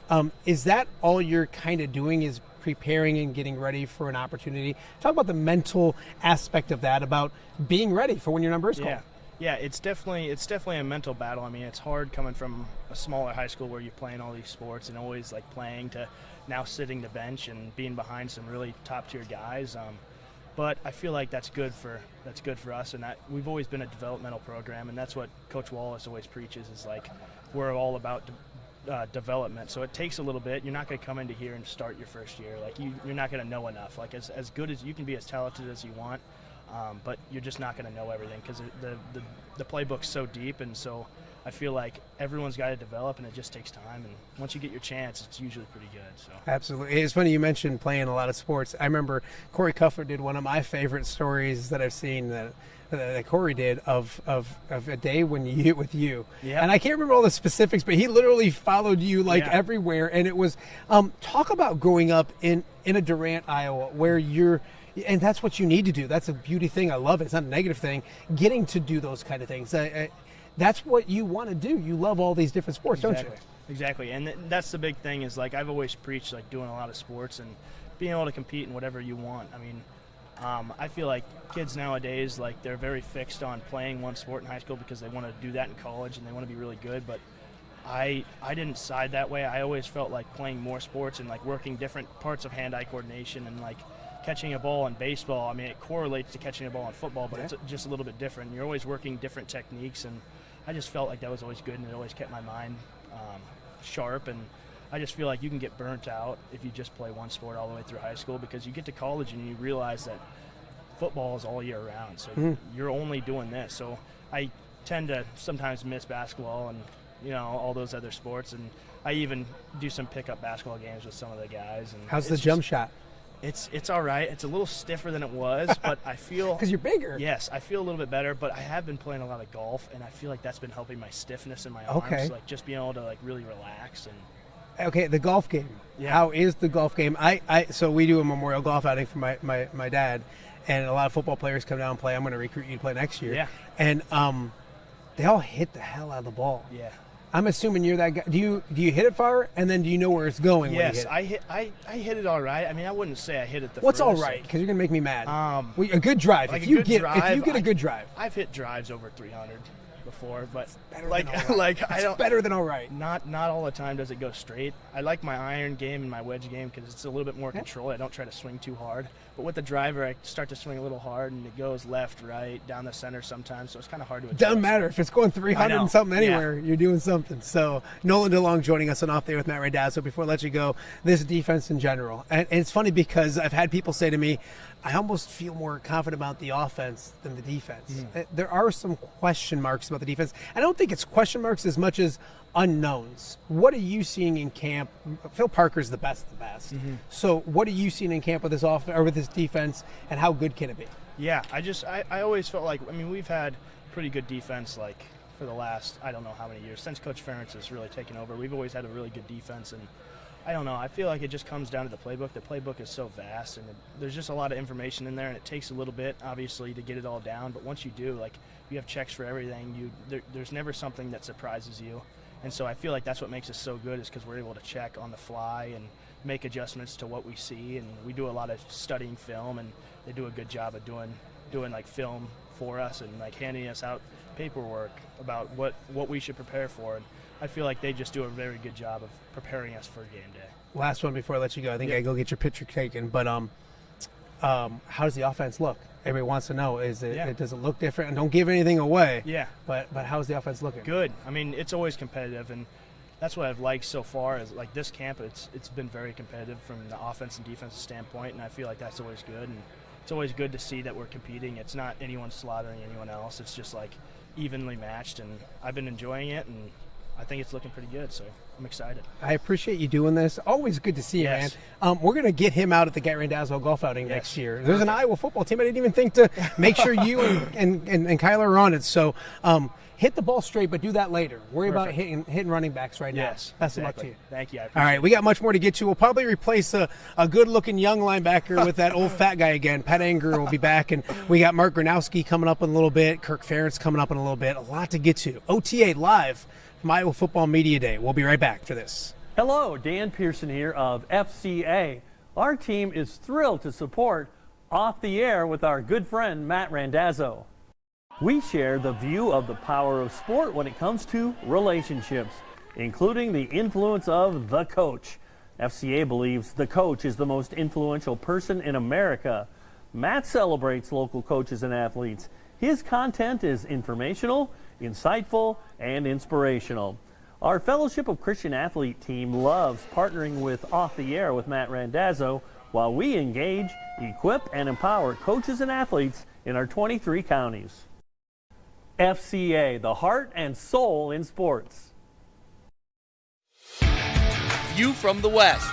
[SPEAKER 3] Is that all you're kind of doing, is preparing and getting ready for an opportunity? Talk about the mental aspect of that, about being ready for when your number is called.
[SPEAKER 15] Yeah, it's definitely a mental battle. I mean, it's hard coming from a smaller high school where you're playing all these sports and always playing, to now sitting the bench and being behind some really top tier guys. But I feel like that's good for us, and that we've always been a developmental program, and that's what Coach Wallace always preaches, is we're all about development. So it takes a little bit. You're not going to come into here and start your first year. You're not going to know enough. As good as you can be, as talented as you want. But you're just not going to know everything, because the playbook's so deep, and so I feel like everyone's got to develop, and it just takes time. And once you get your chance, it's usually pretty good. So
[SPEAKER 3] Absolutely. It's funny you mentioned playing a lot of sports. I remember Corey Cuffler did one of my favorite stories that I've seen that Corey did of a day when you with you.
[SPEAKER 15] Yeah.
[SPEAKER 3] And I can't remember all the specifics, but he literally followed you everywhere. And it was talk about growing up in a Durant, Iowa, where and that's what you need to do. That's a beauty thing. I love it. It's not a negative thing. Getting to do those kind of things. That's what you want to do. You love all these different sports, don't you?
[SPEAKER 15] Exactly. And that's the big thing is, like, I've always preached, like, doing a lot of sports and being able to compete in whatever you want. I mean, I feel like kids nowadays, like, they're very fixed on playing one sport in high school because they want to do that in college and they want to be really good. But I didn't side that way. I always felt like playing more sports and, like, working different parts of hand-eye coordination and, like, catching a ball in baseball. I mean, it correlates to catching a ball in football, but it's just a little bit different. You're always working different techniques, and I just felt like that was always good, and it always kept my mind sharp. And I just feel like you can get burnt out if you just play one sport all the way through high school, because you get to college and you realize that football is all year round, so you're only doing this. So I tend to sometimes miss basketball and, you know, all those other sports, and I even do some pickup basketball games with some of the guys. And
[SPEAKER 3] how's the jump shot?
[SPEAKER 15] It's all right. It's a little stiffer than it was, but I feel
[SPEAKER 3] because you're bigger.
[SPEAKER 15] Yes, I feel a little bit better, but I have been playing a lot of golf, and I feel like that's been helping my stiffness in my arms, like just being able to, like, really relax. And
[SPEAKER 3] okay, the golf game.
[SPEAKER 15] Yeah.
[SPEAKER 3] How is the golf game? So we do a memorial golf outing for my dad, and a lot of football players come down and play. I'm going to recruit you to play next year.
[SPEAKER 15] Yeah.
[SPEAKER 3] And they all hit the hell out of the ball.
[SPEAKER 15] Yeah.
[SPEAKER 3] I'm assuming you're that guy. Do you hit it far, and then do you know where it's going?
[SPEAKER 15] Yes,
[SPEAKER 3] when you hit it?
[SPEAKER 15] I hit it all right. I mean, I wouldn't say I hit it the
[SPEAKER 3] What's
[SPEAKER 15] furthest.
[SPEAKER 3] all right? Because you're gonna make me mad. A good drive.
[SPEAKER 15] Like
[SPEAKER 3] if you
[SPEAKER 15] a good
[SPEAKER 3] get a good drive,
[SPEAKER 15] I've hit drives over 300 before, but
[SPEAKER 3] better
[SPEAKER 15] like
[SPEAKER 3] than all right.
[SPEAKER 15] like I
[SPEAKER 3] It's
[SPEAKER 15] don't
[SPEAKER 3] better than all right.
[SPEAKER 15] Not all the time does it go straight. I like my iron game and my wedge game because it's a little bit more control. I don't try to swing too hard. But with the driver, I start to swing a little hard, and it goes left, right, down the center sometimes. So it's kind of hard to adjust.
[SPEAKER 3] Doesn't matter if it's going 300 and something anywhere. You're doing something. So Nolan Dong joining us on Off There with Matt Randazzo. Before I let you go, this defense in general, and it's funny because I've had people say to me, I almost feel more confident about the offense than the defense. There are some question marks about the defense. I don't think it's question marks as much as unknowns. What are you seeing in camp? Phil Parker's the best of the best. So what are you seeing in camp with this offense or with this defense, and how good can it be?
[SPEAKER 15] Yeah, I always felt like, I mean, we've had pretty good defense, like, for the last, I don't know how many years, since Coach Ferentz has really taken over. We've always had a really good defense, and I don't know, I feel like it just comes down to the playbook. The playbook is so vast, and there's just a lot of information in there, and it takes a little bit, obviously, to get it all down. But once you do, like, you have checks for everything. There's never something that surprises you. And so I feel like that's what makes us so good, is because we're able to check on the fly and make adjustments to what we see. And we do a lot of studying film, and they do a good job of doing like film for us and, like, handing us out paperwork about what we should prepare for. And I feel like they just do a very good job of preparing us for game day.
[SPEAKER 3] Last one before I let you go. I think I go get your picture taken. But how does the offense look? Everybody wants to know. Does it look different? And don't give anything away.
[SPEAKER 15] Yeah.
[SPEAKER 3] But how's the offense looking?
[SPEAKER 15] Good. I mean, it's always competitive, and that's what I've liked so far. Is, like, this camp, it's been very competitive from the offense and defensive standpoint, and I feel like that's always good. And it's always good to see that we're competing. It's not anyone slaughtering anyone else. It's just, like, evenly matched, and I've been enjoying it, and I think it's looking pretty good, so I'm excited.
[SPEAKER 3] I appreciate you doing this. Always good to see you, man. We're going to get him out at the Get Randazzo golf outing next year. There's an Iowa football team. I didn't even think to make sure you and Kyler are on it. So hit the ball straight, but do that later. Worry about hitting running backs right now. Best of luck to you.
[SPEAKER 15] Thank you.
[SPEAKER 3] All right, we got much more to get to. We'll probably replace a good-looking young linebacker with that old fat guy again. Pat Anger will be back, and we got Mark Gronowski coming up in a little bit. Kirk Ferentz coming up in a little bit. A lot to get to. OTA live from Iowa Football Media Day. We'll be right back for this.
[SPEAKER 8] Hello, Dan Pearson here of FCA. Our team is thrilled to support Off the Air with our good friend Matt Randazzo. We share the view of the power of sport when it comes to relationships, including the influence of the coach. FCA believes the coach is the most influential person in America. Matt celebrates local coaches and athletes. His content is informational, insightful, and inspirational. Our Fellowship of Christian Athlete team loves partnering with Off the Air with Matt Randazzo while we engage, equip, and empower coaches and athletes in our 23 counties. FCA, the heart and soul in sports.
[SPEAKER 9] View from the West,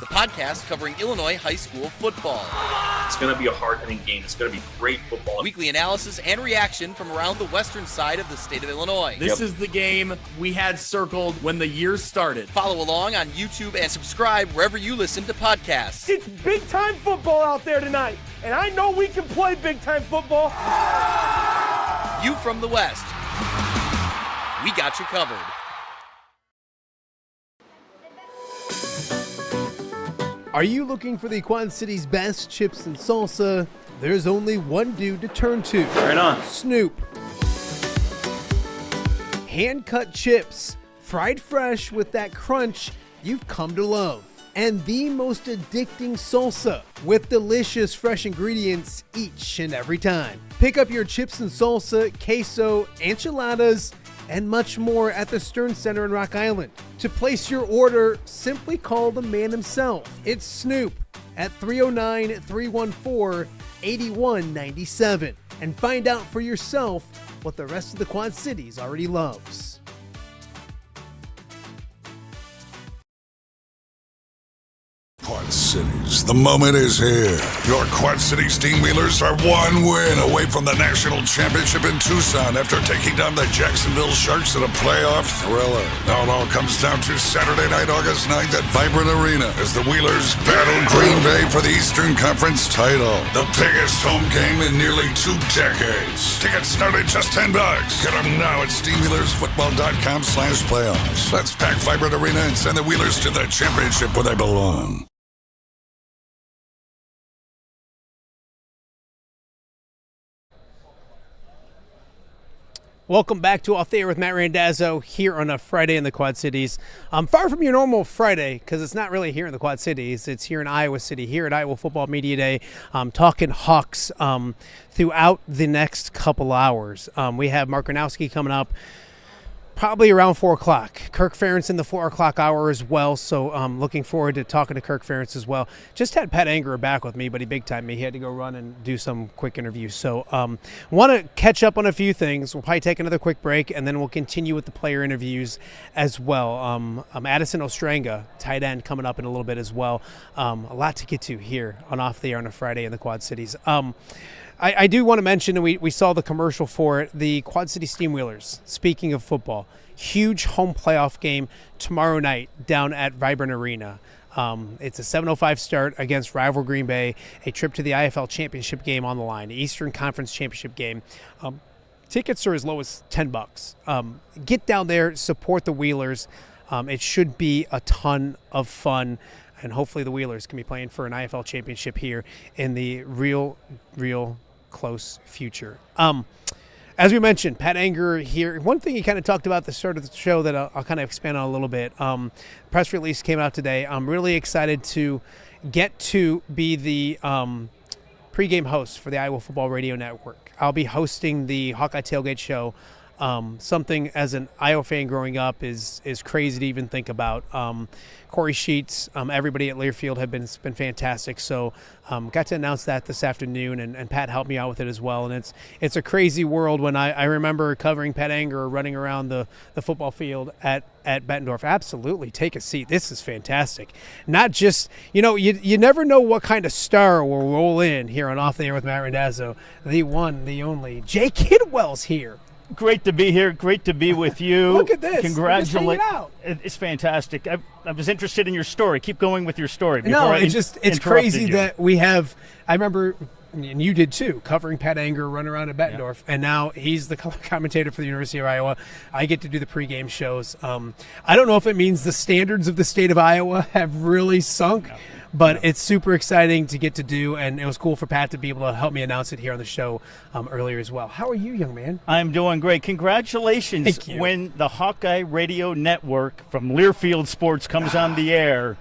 [SPEAKER 9] the podcast covering Illinois high school football.
[SPEAKER 10] It's going to be a hard-hitting game. It's going to be great football.
[SPEAKER 9] Weekly analysis and reaction from around the western side of the state of Illinois.
[SPEAKER 11] This is the game we had circled when the year started.
[SPEAKER 9] Follow along on YouTube and subscribe wherever you listen to podcasts.
[SPEAKER 12] It's big-time football out there tonight, and I know we can play big-time football.
[SPEAKER 9] View from the West. We got you covered.
[SPEAKER 3] Are you looking for the Quad City's best chips and salsa? There's only one dude to turn to.
[SPEAKER 10] Right on.
[SPEAKER 3] Snoop. Hand-cut chips, fried fresh with that crunch you've come to love. And the most addicting salsa with delicious fresh ingredients each and every time. Pick up your chips and salsa, queso, enchiladas, and much more at the Stern Center in Rock Island. To place your order, simply call the man himself. It's Snoop at 309-314-8197 and find out for yourself what the rest of the Quad Cities already loves.
[SPEAKER 13] Quad Cities, the moment is here. Your Quad Cities Steamwheelers are one win away from the national championship in Tucson after taking down the Jacksonville Sharks in a playoff thriller. Now it all comes down to Saturday night, August 9th at Vibrant Arena as the Wheelers battle Green Bay for the Eastern Conference title. The biggest home game in nearly 2 decades. Tickets start at just $10. Get them now at steamwheelersfootball.com/playoffs. Let's pack Vibrant Arena and send the Wheelers to the championship where they belong.
[SPEAKER 3] Welcome back to Off the Air with Matt Randazzo here on a Friday in the Quad Cities. Far from your normal Friday, because it's not really here in the Quad Cities. It's here in Iowa City, here at Iowa Football Media Day, talking Hawks throughout the next couple hours. We have Mark Gronowski coming up probably around 4 o'clock. Kirk Ferentz in the 4 o'clock hour as well, so looking forward to talking to Kirk Ferentz as well. Just had Pat Anger back with me, but he big-timed me. He had to go run and do some quick interviews. So want to catch up on a few things. We'll probably take another quick break, and then we'll continue with the player interviews as well. Addison Ostrenga, tight end, coming up in a little bit as well. A lot to get to here on Off the Air on a Friday in the Quad Cities. I do want to mention, and we saw the commercial for it, the Quad City Steamwheelers, speaking of football, huge home playoff game tomorrow night down at Vibrant Arena. It's a 7:05 start against rival Green Bay, a trip to the IFL Championship game on the line, the Eastern Conference Championship game. Tickets are as low as $10. Get down there, support the Wheelers. It should be a ton of fun. And hopefully the Wheelers can be playing for an IFL championship here in the real close future. As we mentioned, Pat Anger here. One thing he kind of talked about at the start of the show that I'll kind of expand on a little bit. Press release came out today. I'm really excited to get to be the pregame host for the Iowa Football Radio Network. I'll be hosting the Hawkeye Tailgate Show. Something as an Iowa fan growing up is crazy to even think about. Corey Sheets, everybody at Learfield have been fantastic. So got to announce that this afternoon, and Pat helped me out with it as well. And it's a crazy world when I remember covering Pat Anger running around the football field at Bettendorf. Absolutely, take a seat. This is fantastic. Not just, you never know what kind of star will roll in here on Off the Air with Matt Randazzo. The one, the only, Jay Kidwell's here.
[SPEAKER 16] Great to be here. Great to be with you.
[SPEAKER 3] Look at this.
[SPEAKER 16] Congratulations. It's fantastic. I was interested in your story. Keep going with your story.
[SPEAKER 3] No, it's crazy that we have, I remember, and you did too, covering Pat Anger running around at Bettendorf, and now he's the color commentator for the University of Iowa. I get to do the pregame shows. I don't know if it means the standards of the state of Iowa have really sunk, but it's super exciting to get to do, and it was cool for Pat to be able to help me announce it here on the show earlier as well. How are you, young man?
[SPEAKER 16] I'm doing great. Congratulations.
[SPEAKER 3] Thank you.
[SPEAKER 16] When the Hawkeye Radio Network from Learfield Sports comes on the air,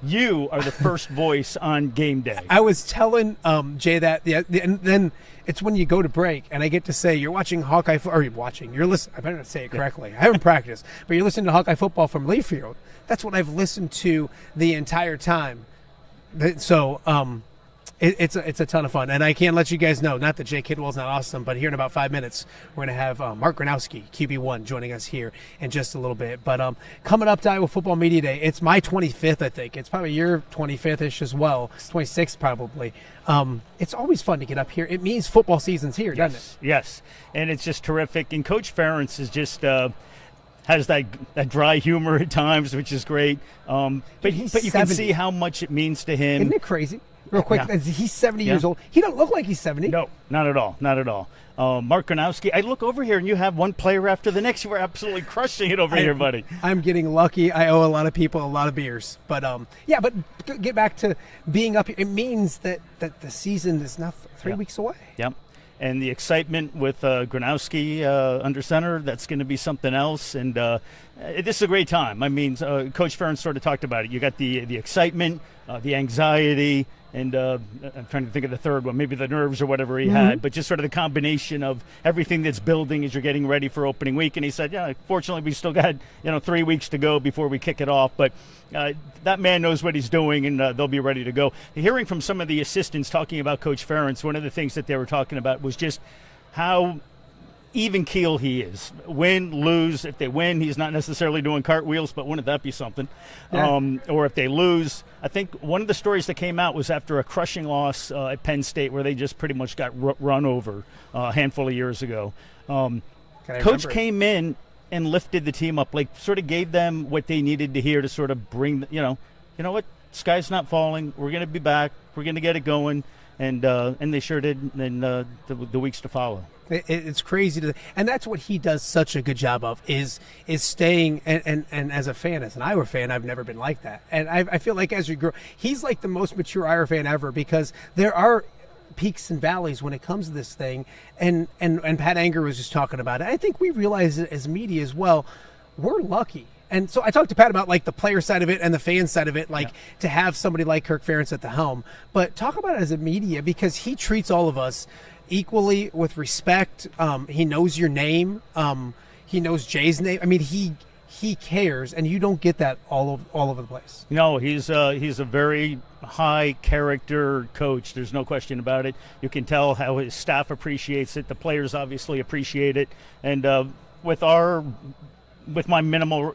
[SPEAKER 16] you are the first voice on game day.
[SPEAKER 3] I was telling Jay that, and then it's when you go to break, and I get to say, you're watching Hawkeye, or you're listening, I better not say it correctly. I haven't practiced, but you're listening to Hawkeye football from Learfield. That's what I've listened to the entire time. So It's a ton of fun, and I can't let you guys know, not that Jay Kidwell's not awesome, but here in about 5 minutes, we're going to have Mark Gronowski, QB1, joining us here in just a little bit. But coming up to Iowa Football Media Day, it's my 25th, I think. It's probably your 25th-ish as well, 26th probably. It's always fun to get up here. It means football season's here, doesn't it?
[SPEAKER 16] Yes, and it's just terrific. And Coach Ferentz is just has that dry humor at times, which is great. But you can see how much it means to him.
[SPEAKER 3] Isn't it crazy? Real quick, he's 70 years old. He don't look like he's 70.
[SPEAKER 16] No, not at all. Not at all. Mark Granowski, I look over here and you have one player after the next. You are absolutely crushing it over here, buddy.
[SPEAKER 3] I'm getting lucky. I owe a lot of people a lot of beers. But but get back to being up here. It means that the season is now 3 weeks away.
[SPEAKER 16] Yep. And the excitement with Gronowski under center, that's going to be something else. And this is a great time. I mean, Coach Ferentz sort of talked about it. You got the excitement, the anxiety, and I'm trying to think of the third one, maybe the nerves or whatever he had, but just sort of the combination of everything that's building as you're getting ready for opening week. And he said, fortunately, we still got 3 weeks to go before we kick it off. But that man knows what he's doing, and they'll be ready to go. Hearing from some of the assistants talking about Coach Ferentz, one of the things that they were talking about was just how even keel he is. Win, lose. If they win, he's not necessarily doing cartwheels, but wouldn't that be something? Yeah. Or if they lose, I think one of the stories that came out was after a crushing loss at Penn State, where they just pretty much got run over a handful of years ago. Coach came in and lifted the team up, like sort of gave them what they needed to hear to sort of bring, you know what, sky's not falling. We're going to be back. We're going to get it going. And they sure did in the weeks to follow.
[SPEAKER 3] It's crazy and that's what he does such a good job of is staying and as a fan, as an Iowa fan, I've never been like that. And I feel like as we grow, he's like the most mature Iowa fan ever, because there are peaks and valleys when it comes to this thing. And Pat Anger was just talking about it. I think we realize it as media as well. We're lucky. And so I talked to Pat about like the player side of it and the fan side of it, to have somebody like Kirk Ferentz at the helm. But talk about it as a media, because he treats all of us equally with respect. He knows your name. He knows Jay's name. I mean, he cares, and you don't get that all over the place.
[SPEAKER 16] No, he's a very high character coach. There's no question about it. You can tell how his staff appreciates it. The players obviously appreciate it, and with my minimal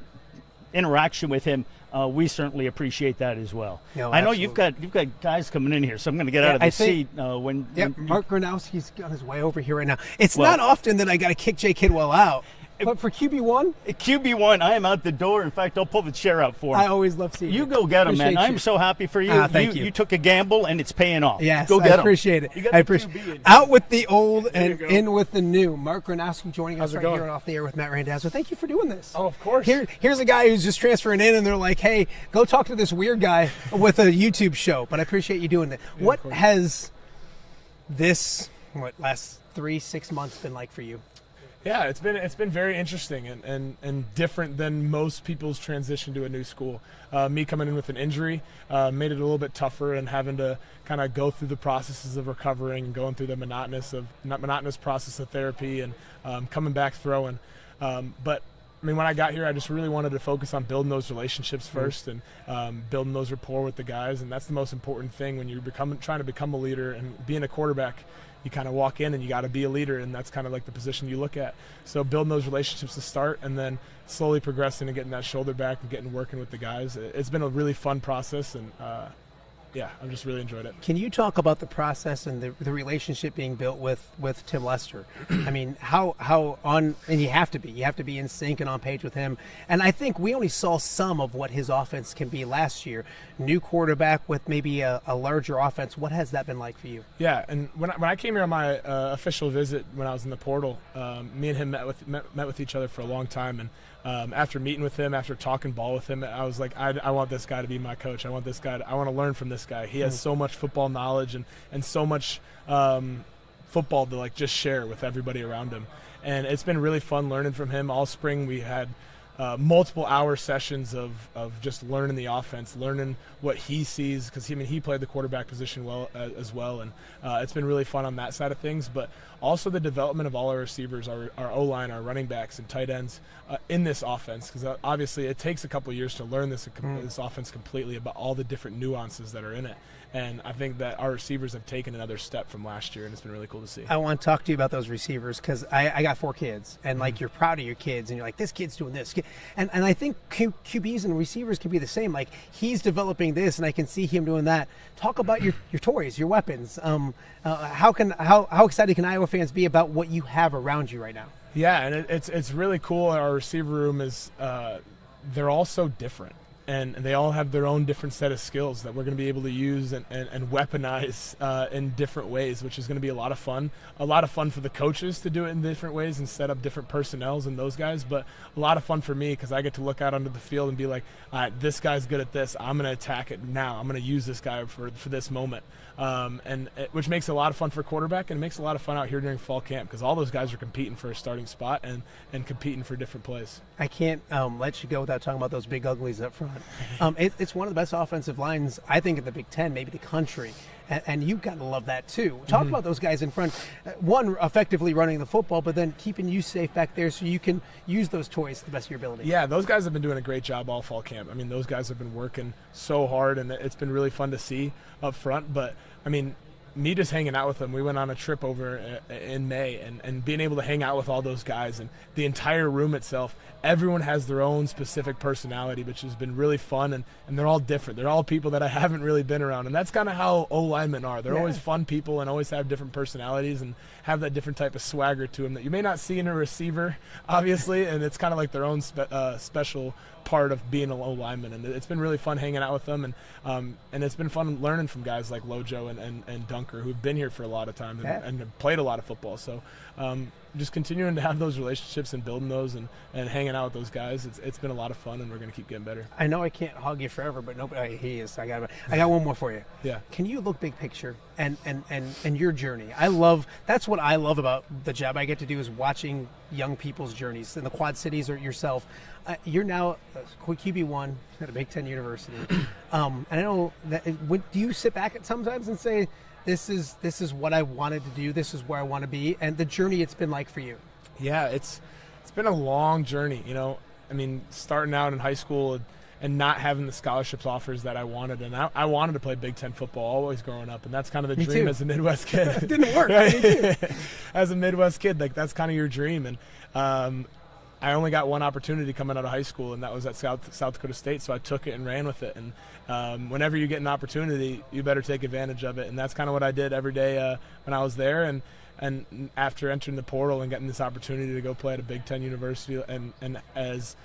[SPEAKER 16] interaction with him, we certainly appreciate that as well.
[SPEAKER 3] No,
[SPEAKER 16] I know you've got guys coming in here, so I'm going to get out of the seat.
[SPEAKER 3] Mark Gronowski's on his way over here right now. It's not often that I got to kick Jay Kidwell out. But for QB1?
[SPEAKER 16] I am out the door. In fact, I'll pull the chair out for him.
[SPEAKER 3] I always love seeing
[SPEAKER 16] you. Go get him, man. I'm so happy for you.
[SPEAKER 3] Thank you.
[SPEAKER 16] You took a gamble, and it's paying off.
[SPEAKER 3] Yes,
[SPEAKER 16] go get him.
[SPEAKER 3] I appreciate it. I appreciate it. Out with the old and in with the new. Mark Gronowski joining us right here on Off the Air with Matt Randazzo. Thank you for doing this.
[SPEAKER 12] Oh, of course.
[SPEAKER 3] Here's a guy who's just transferring in, and they're like, hey, go talk to this weird guy with a YouTube show. But I appreciate you doing it. Yeah, what has this last 3-6 months been like for you?
[SPEAKER 12] Yeah, it's been very interesting and different than most people's transition to a new school. Me coming in with an injury made it a little bit tougher, and having to kind of go through the processes of recovering and going through the monotonous process of therapy and coming back throwing. But I mean, when I got here, I just really wanted to focus on building those relationships first and building those rapport with the guys, and that's the most important thing when you're trying to become a leader and being a quarterback. You kind of walk in and you got to be a leader, and that's kind of like the position you look at. So building those relationships to start, and then slowly progressing and getting that shoulder back and working with the guys. It's been a really fun process, and I've just really enjoyed it.
[SPEAKER 3] Can you talk about the process and the relationship being built with Tim Lester? I mean, and you have to be in sync and on page with him. And I think we only saw some of what his offense can be last year. New quarterback with maybe a larger offense. What has that been like for you?
[SPEAKER 12] Yeah, and when I came here on my official visit when I was in the portal, me and him met with each other for a long time, and after meeting with him, after talking ball with him, I was like, I want this guy to be my coach. I want to learn from this guy. He has so much football knowledge and so much football to like just share with everybody around him. And it's been really fun learning from him. All spring we had multiple hour sessions of just learning the offense, learning what he sees, because he played the quarterback position well as well, and it's been really fun on that side of things. But also the development of all our receivers, our O-line, our running backs, and tight ends in this offense, because obviously it takes a couple of years to learn this offense completely, about all the different nuances that are in it. And I think that our receivers have taken another step from last year, and it's been really cool to see.
[SPEAKER 3] I want to talk to you about those receivers because I got 4 kids, and like you're proud of your kids, and you're like, this kid's doing this. And I think QBs and receivers can be the same. Like, he's developing this, and I can see him doing that. Talk about your toys, your weapons. How excited can Iowa fans be about what you have around you right now?
[SPEAKER 12] Yeah, and it's really cool. Our receiver room is they're all so different, and they all have their own different set of skills that we're going to be able to use and weaponize in different ways, which is going to be a lot of fun. A lot of fun for the coaches to do it in different ways and set up different personnels and those guys, but a lot of fun for me because I get to look out onto the field and be like, all right, this guy's good at this. I'm going to attack it now. I'm going to use this guy for this moment, which makes it a lot of fun for quarterback, and it makes a lot of fun out here during fall camp because all those guys are competing for a starting spot and competing for different plays.
[SPEAKER 3] I can't let you go without talking about those big uglies up front. It's one of the best offensive lines, I think, in the Big Ten, maybe the country. And you've got to love that, too. Talk about those guys in front. One, effectively running the football, but then keeping you safe back there so you can use those toys to the best of your ability.
[SPEAKER 12] Yeah, those guys have been doing a great job all fall camp. I mean, those guys have been working so hard, and it's been really fun to see up front. But, I mean, me just hanging out with them, we went on a trip over in May, and being able to hang out with all those guys and the entire room itself, everyone has their own specific personality, which has been really fun, and they're all different. They're all people that I haven't really been around, and that's kind of how O-linemen are. They're always fun people and always have different personalities and have that different type of swagger to them that you may not see in a receiver, obviously, and it's kind of like their own special part of being an O-lineman, and it's been really fun hanging out with them, and it's been fun learning from guys like Lojo and Dunker, who've been here for a lot of time and have played a lot of football. So just continuing to have those relationships and building those and hanging out with those guys, it's been a lot of fun, and we're going to keep getting better.
[SPEAKER 3] I know I can't hug you forever, but nobody, he is. I got one more for you.
[SPEAKER 12] Yeah.
[SPEAKER 3] Can you look big picture and your journey? That's what I love about the job I get to do, is watching young people's journeys in the Quad Cities or yourself. You're now QB1 at a Big Ten university, and I know that. Do you sit back sometimes and say, "This is what I wanted to do. This is where I want to be," and the journey it's been like for you?
[SPEAKER 12] Yeah, it's been a long journey. I mean, starting out in high school and not having the scholarships offers that I wanted, and I wanted to play Big Ten football always growing up, and that's kind of the dream as a Midwest kid.
[SPEAKER 3] It didn't work. Me too.
[SPEAKER 12] As a Midwest kid, like, that's kind of your dream, and I only got one opportunity coming out of high school, and that was at South Dakota State, so I took it and ran with it. And whenever you get an opportunity, you better take advantage of it, and that's kind of what I did every day when I was there. And after entering the portal and getting this opportunity to go play at a Big Ten university, and as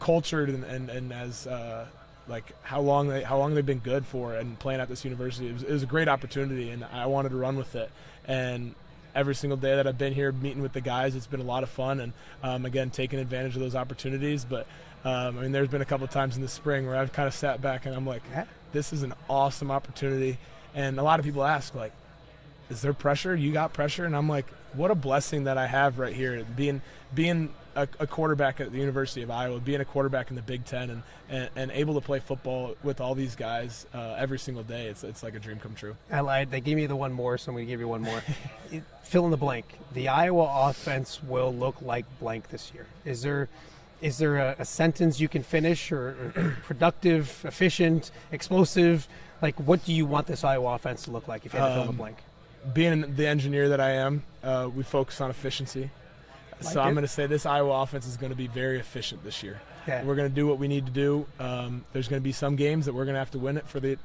[SPEAKER 12] cultured and as like how long they've been good for and playing at this university, it was a great opportunity, and I wanted to run with it. And every single day that I've been here meeting with the guys, it's been a lot of fun, and again, taking advantage of those opportunities. But I mean, there's been a couple of times in the spring where I've kind of sat back and I'm like, this is an awesome opportunity. And a lot of people ask, like, is there pressure? You got pressure? And I'm like, what a blessing that I have right here, being a quarterback at the University of Iowa, being a quarterback in the Big Ten, and able to play football with all these guys every single day. It's like a dream come true.
[SPEAKER 3] I lied. They gave me the one more, so I'm going to give you one more. Fill in the blank. The Iowa offense will look like blank this year. Is there a sentence you can finish, or productive, efficient, explosive? Like, what do you want this Iowa offense to look like if you had to fill in the blank?
[SPEAKER 12] Being the engineer that I am, we focus on efficiency. So I'm going to say this Iowa offense is going to be very efficient this year.
[SPEAKER 3] Yeah.
[SPEAKER 12] We're going to do what we need to do. There's going to be some games that we're going to have to win it for the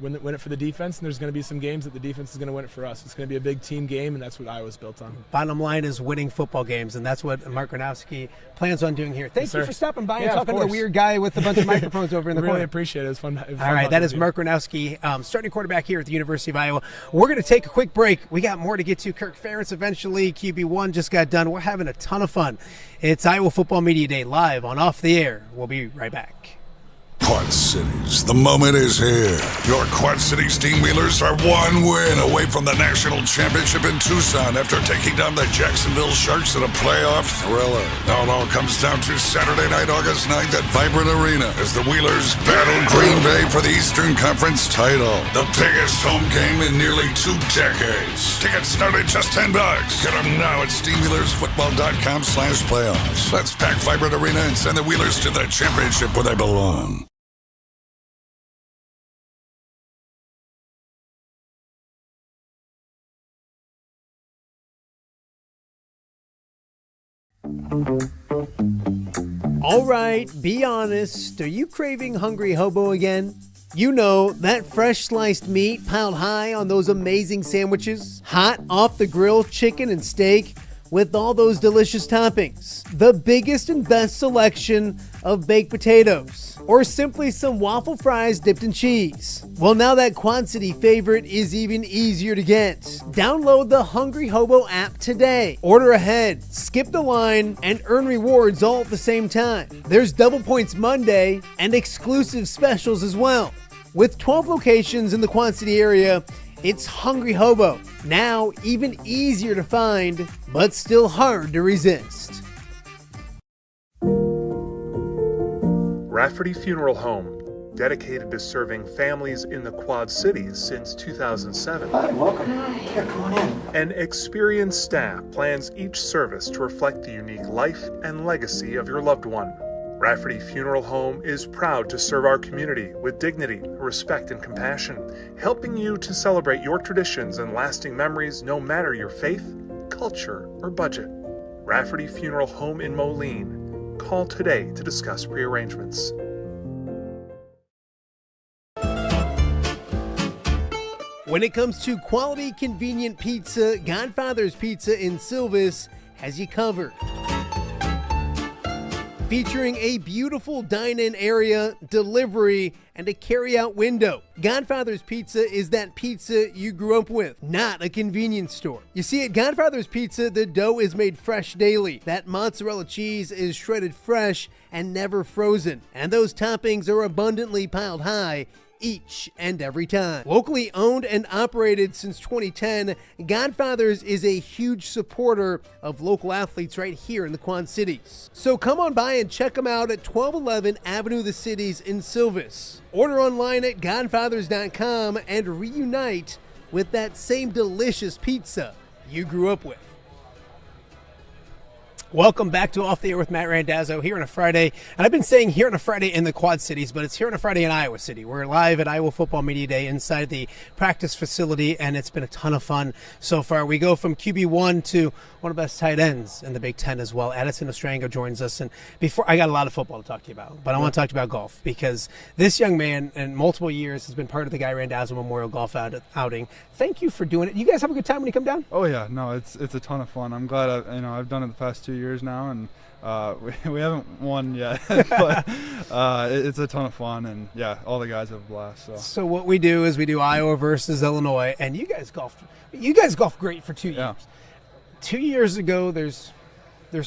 [SPEAKER 12] defense, and there's going to be some games that the defense is going to win it for us. It's going to be a big team game, and that's what Iowa's built on.
[SPEAKER 3] Bottom line is winning football games, and that's what Mark Gronowski plans on doing here. Thank you for stopping by and talking to the weird guy with a bunch of microphones over in the corner.
[SPEAKER 12] Really appreciate it. It was fun.
[SPEAKER 3] All right, that is Mark Gronowski, starting quarterback here at the University of Iowa. We're going to take a quick break. We got more to get to. Kirk Ferentz eventually. QB1 just got done. We're having a ton of fun. It's Iowa Football Media Day live on Off the Air. We'll be right back.
[SPEAKER 13] Quad Cities, the moment is here. Your Quad Cities Team Wheelers are one win away from the national championship in Tucson after taking down the Jacksonville Sharks in a playoff thriller. Now it all comes down to Saturday night, August 9th at Vibrant Arena as the Wheelers battle Green Bay for the Eastern Conference title. The biggest home game in nearly 2 decades. Tickets start at just $10. Get them now at SteamWheelersFootball.com/playoffs. Let's pack Vibrant Arena and send the Wheelers to the championship where they belong.
[SPEAKER 2] All right, be honest. Are you craving Hungry Hobo again? You know, that fresh sliced meat piled high on those amazing sandwiches, hot off the grill chicken and steak with all those delicious toppings, the biggest and best selection of baked potatoes, or simply some waffle fries dipped in cheese. Well, now that Quad City favorite is even easier to get. Download the Hungry Hobo app today. Order ahead, skip the line, and earn rewards all at the same time. There's Double Points Monday and exclusive specials as well. With 12 locations in the Quad City area, it's Hungry Hobo. Now even easier to find, but still hard to resist.
[SPEAKER 6] Rafferty Funeral Home, dedicated to serving families in the Quad Cities since 2007.
[SPEAKER 17] Hi, welcome. Here, come on in.
[SPEAKER 6] An experienced staff plans each service to reflect the unique life and legacy of your loved one. Rafferty Funeral Home is proud to serve our community with dignity, respect, and compassion, helping you to celebrate your traditions and lasting memories no matter your faith, culture, or budget. Rafferty Funeral Home in Moline. Call today to discuss prearrangements.
[SPEAKER 2] When it comes to quality, convenient pizza, Godfather's Pizza in Silvis has you covered. Featuring a beautiful dine-in area, delivery, and a carry-out window. Godfather's Pizza is that pizza you grew up with, not a convenience store. You see, at Godfather's Pizza, the dough is made fresh daily. That mozzarella cheese is shredded fresh and never frozen. And those toppings are abundantly piled high each and every time. Locally owned and operated since 2010, Godfather's is a huge supporter of local athletes right here in the Quad Cities. So come on by and check them out at 1211 Avenue of the Cities in Silvis. Order online at godfathers.com and reunite with that same delicious pizza you grew up with. Welcome back to Off the Air with Matt Randazzo here on a Friday. And I've been saying here on a Friday in the Quad Cities, but it's here on a Friday in Iowa City. We're live at Iowa Football Media Day inside the practice facility, and it's been a ton of fun so far. We go from QB1 to one of the best tight ends in the Big Ten as well. Addison Ostrenga joins us. And before, I got a lot of football to talk to you about, but I want to talk to you about golf, because this young man in multiple years has been part of the Guy Randazzo Memorial Golf outing. Thank you for doing it. You guys have a good time when you come down?
[SPEAKER 18] Oh yeah, no, it's a ton of fun. I'm glad I've done it the past 2 years now, and we haven't won yet, but it's a ton of fun, and yeah, all the guys have a blast.
[SPEAKER 2] So what we do is we do Iowa versus Illinois, and you guys golfed great for 2 years.
[SPEAKER 18] Yeah.
[SPEAKER 2] 2 years ago, there's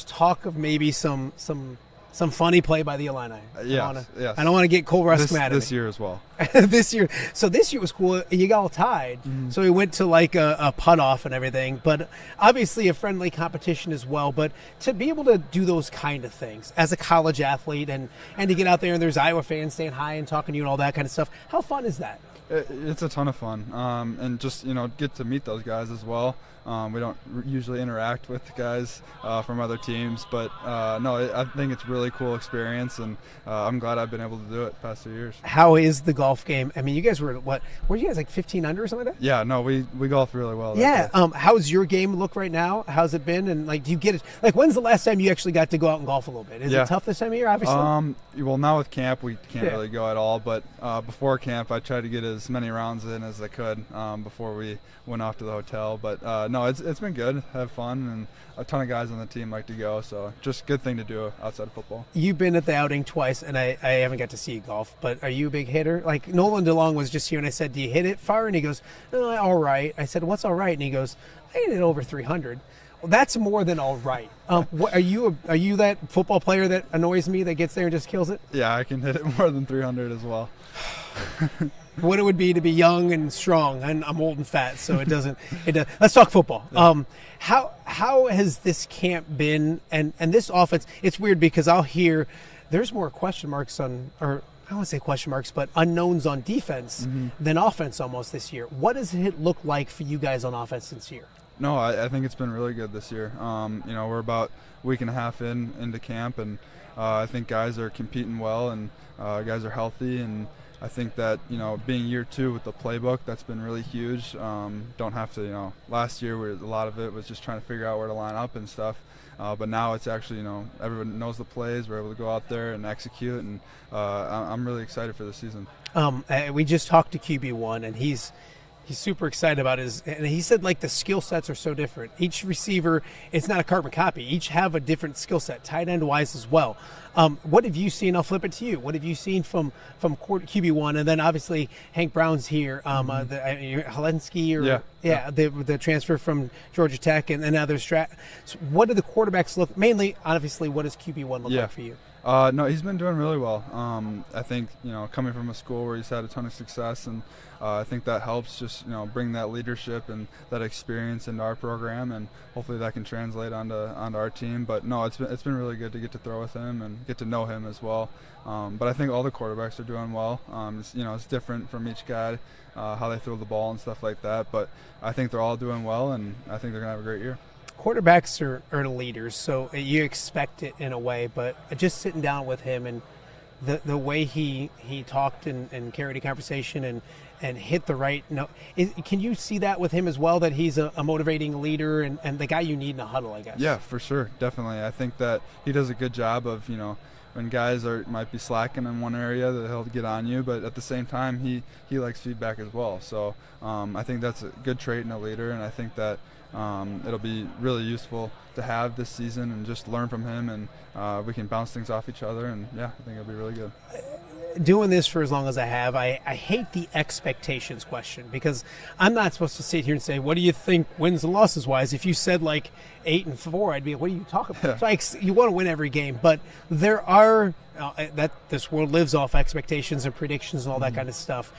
[SPEAKER 2] talk of maybe some funny play by the Illini.
[SPEAKER 18] Yes.
[SPEAKER 2] I don't want to get Cole Rusk mad at me.
[SPEAKER 18] This year as well.
[SPEAKER 2] This year was cool. You got all tied, so we went to like a putt off and everything. But obviously a friendly competition as well. But to be able to do those kind of things as a college athlete and to get out there and there's Iowa fans saying hi and talking to you and all that kind of stuff, how fun is that?
[SPEAKER 18] It's a ton of fun, and just get to meet those guys as well. We don't usually interact with the guys from other teams, but no, I think it's a really cool experience, and I'm glad I've been able to do it the past 2 years.
[SPEAKER 2] How is the golf game? I mean, you guys were you guys like 15 under or something like that?
[SPEAKER 18] Yeah, no, we golf really well.
[SPEAKER 2] Yeah. How's your game look right now? How's it been? And like, do you get it? Like, when's the last time you actually got to go out and golf a little bit? Is it tough this time of year? Obviously.
[SPEAKER 18] Well, now with camp we can't really go at all, but before camp I tried to get as many rounds in as I could before we went off to the hotel. But no, it's been good. Have fun, and a ton of guys on the team like to go. So just good thing to do outside of football.
[SPEAKER 2] You've been at the outing twice, and I haven't got to see you golf. But are you a big hitter? Like Nolan Dong was just here, and I said, "Do you hit it far?" And he goes, "All right." I said, "What's all right?" And he goes, "I hit it over 300." Well, that's more than all right. Are you that football player that annoys me that gets there and just kills it?
[SPEAKER 18] Yeah, I can hit it more than 300 as well.
[SPEAKER 2] What it would be to be young and strong, and I'm old and fat, so it doesn't. Let's talk football. Yeah. How has this camp been, and this offense? It's weird because I'll hear there's more question marks on, or I don't want to say question marks, but unknowns on defense than offense almost this year. What does it look like for you guys on offense this year?
[SPEAKER 18] No, I think it's been really good this year. We're about a week and a half into camp, and I think guys are competing well, and guys are healthy, and I think that, being year 2 with the playbook, that's been really huge. Don't have to, last year a lot of it was just trying to figure out where to line up and stuff. But now it's actually, everyone knows the plays. We're able to go out there and execute, and I'm really excited for the season.
[SPEAKER 3] We just talked to QB1, and he's super excited about and he said like the skill sets are so different. Each receiver, it's not a carbon copy. Each have a different skill set, tight end wise as well. What have you seen? I'll flip it to you. What have you seen from QB1, and then obviously Hank Brown's here, Helensky the transfer from Georgia Tech, and others. So what do the quarterbacks look? Mainly, obviously, what does QB1 look like for you?
[SPEAKER 18] No, he's been doing really well. I think, coming from a school where he's had a ton of success, and I think that helps just, bring that leadership and that experience into our program, and hopefully that can translate onto our team. But no, it's been really good to get to throw with him and get to know him as well. But I think all the quarterbacks are doing well. It's different from each guy, how they throw the ball and stuff like that. But I think they're all doing well, and I think they're going to have a great year.
[SPEAKER 3] Quarterbacks are leaders, so you expect it in a way, but just sitting down with him and the way he talked and carried a conversation and hit the right note. Can you see that with him as well, that he's a motivating leader and the guy you need in a huddle, I guess?
[SPEAKER 18] Yeah, for sure, definitely. I think that he does a good job of, when guys might be slacking in one area, that he'll get on you, but at the same time, he likes feedback as well. So I think that's a good trait in a leader, and I think that it'll be really useful to have this season and just learn from him, and we can bounce things off each other, and I think it'll be really good.
[SPEAKER 3] Doing this for as long as I have, I hate the expectations question, because I'm not supposed to sit here and say, what do you think wins and losses wise? If you said like 8-4, I'd be like, what are you talking about?
[SPEAKER 18] Yeah.
[SPEAKER 3] So you want to win every game, but there are that this world lives off expectations and predictions and all that kind of stuff.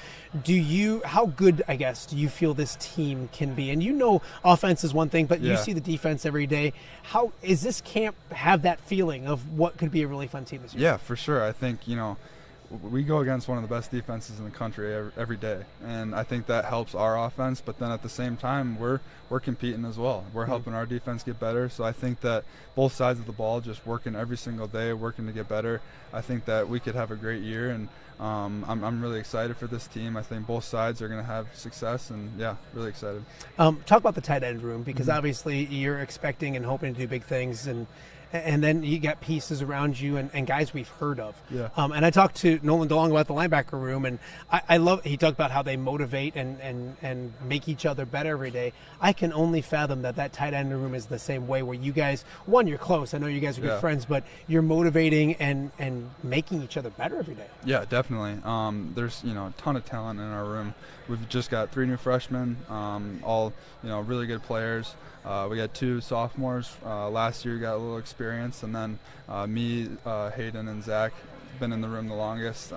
[SPEAKER 3] How good, I guess, do you feel this team can be? And offense is one thing, but you see the defense every day. How is this camp have that feeling of what could be a really fun team this year?
[SPEAKER 18] Yeah, for sure. I think, we go against one of the best defenses in the country every day, and I think that helps our offense. But then at the same time, we're competing as well. We're helping our defense get better. So I think that both sides of the ball, just working every single day, working to get better. I think that we could have a great year, and I'm really excited for this team. I think both sides are going to have success, and really excited.
[SPEAKER 3] Talk about the tight end room, because obviously you're expecting and hoping to do big things, and then you got pieces around you and guys we've heard of.
[SPEAKER 18] Yeah.
[SPEAKER 3] And I talked to Nolan Dong about the linebacker room, and he talked about how they motivate and make each other better every day. I can only fathom that tight end room is the same way, where you guys, you're close. I know you guys are good friends, but you're motivating and making each other better every day.
[SPEAKER 18] Yeah, definitely. There's, a ton of talent in our room. We've just got 3 new freshmen, all, really good players. We got 2 sophomores. Last year got a little experience, and then me, Hayden, and Zach been in the room the longest.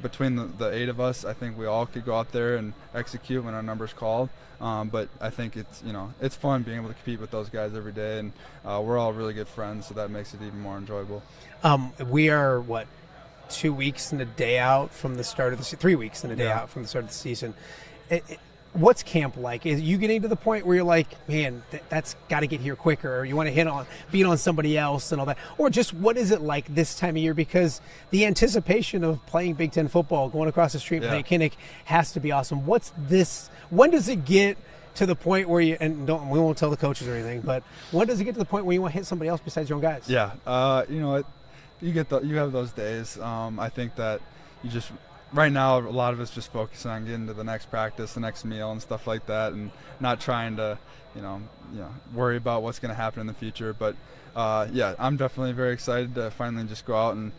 [SPEAKER 18] Between the 8 of us, I think we all could go out there and execute when our number's called. But I think it's fun being able to compete with those guys every day, and we're all really good friends, so that makes it even more enjoyable.
[SPEAKER 3] We are 2 weeks and a day out from the start of the 3 weeks and a day out from the start of the season. What's camp like? Is you getting to the point where you're like, man, that's got to get here quicker, or you want to beat on somebody else and all that? Or just what is it like this time of year? Because the anticipation of playing Big Ten football, going across the street, playing Kinnick, has to be awesome. When does it get to the point where we won't tell the coaches or anything, but when does it get to the point where you want to hit somebody else besides your own guys?
[SPEAKER 18] Yeah, you have those days. I think that you just – right now, a lot of us just focusing on getting to the next practice, the next meal, and stuff like that, and not trying to, worry about what's going to happen in the future. But I'm definitely very excited to finally just go out and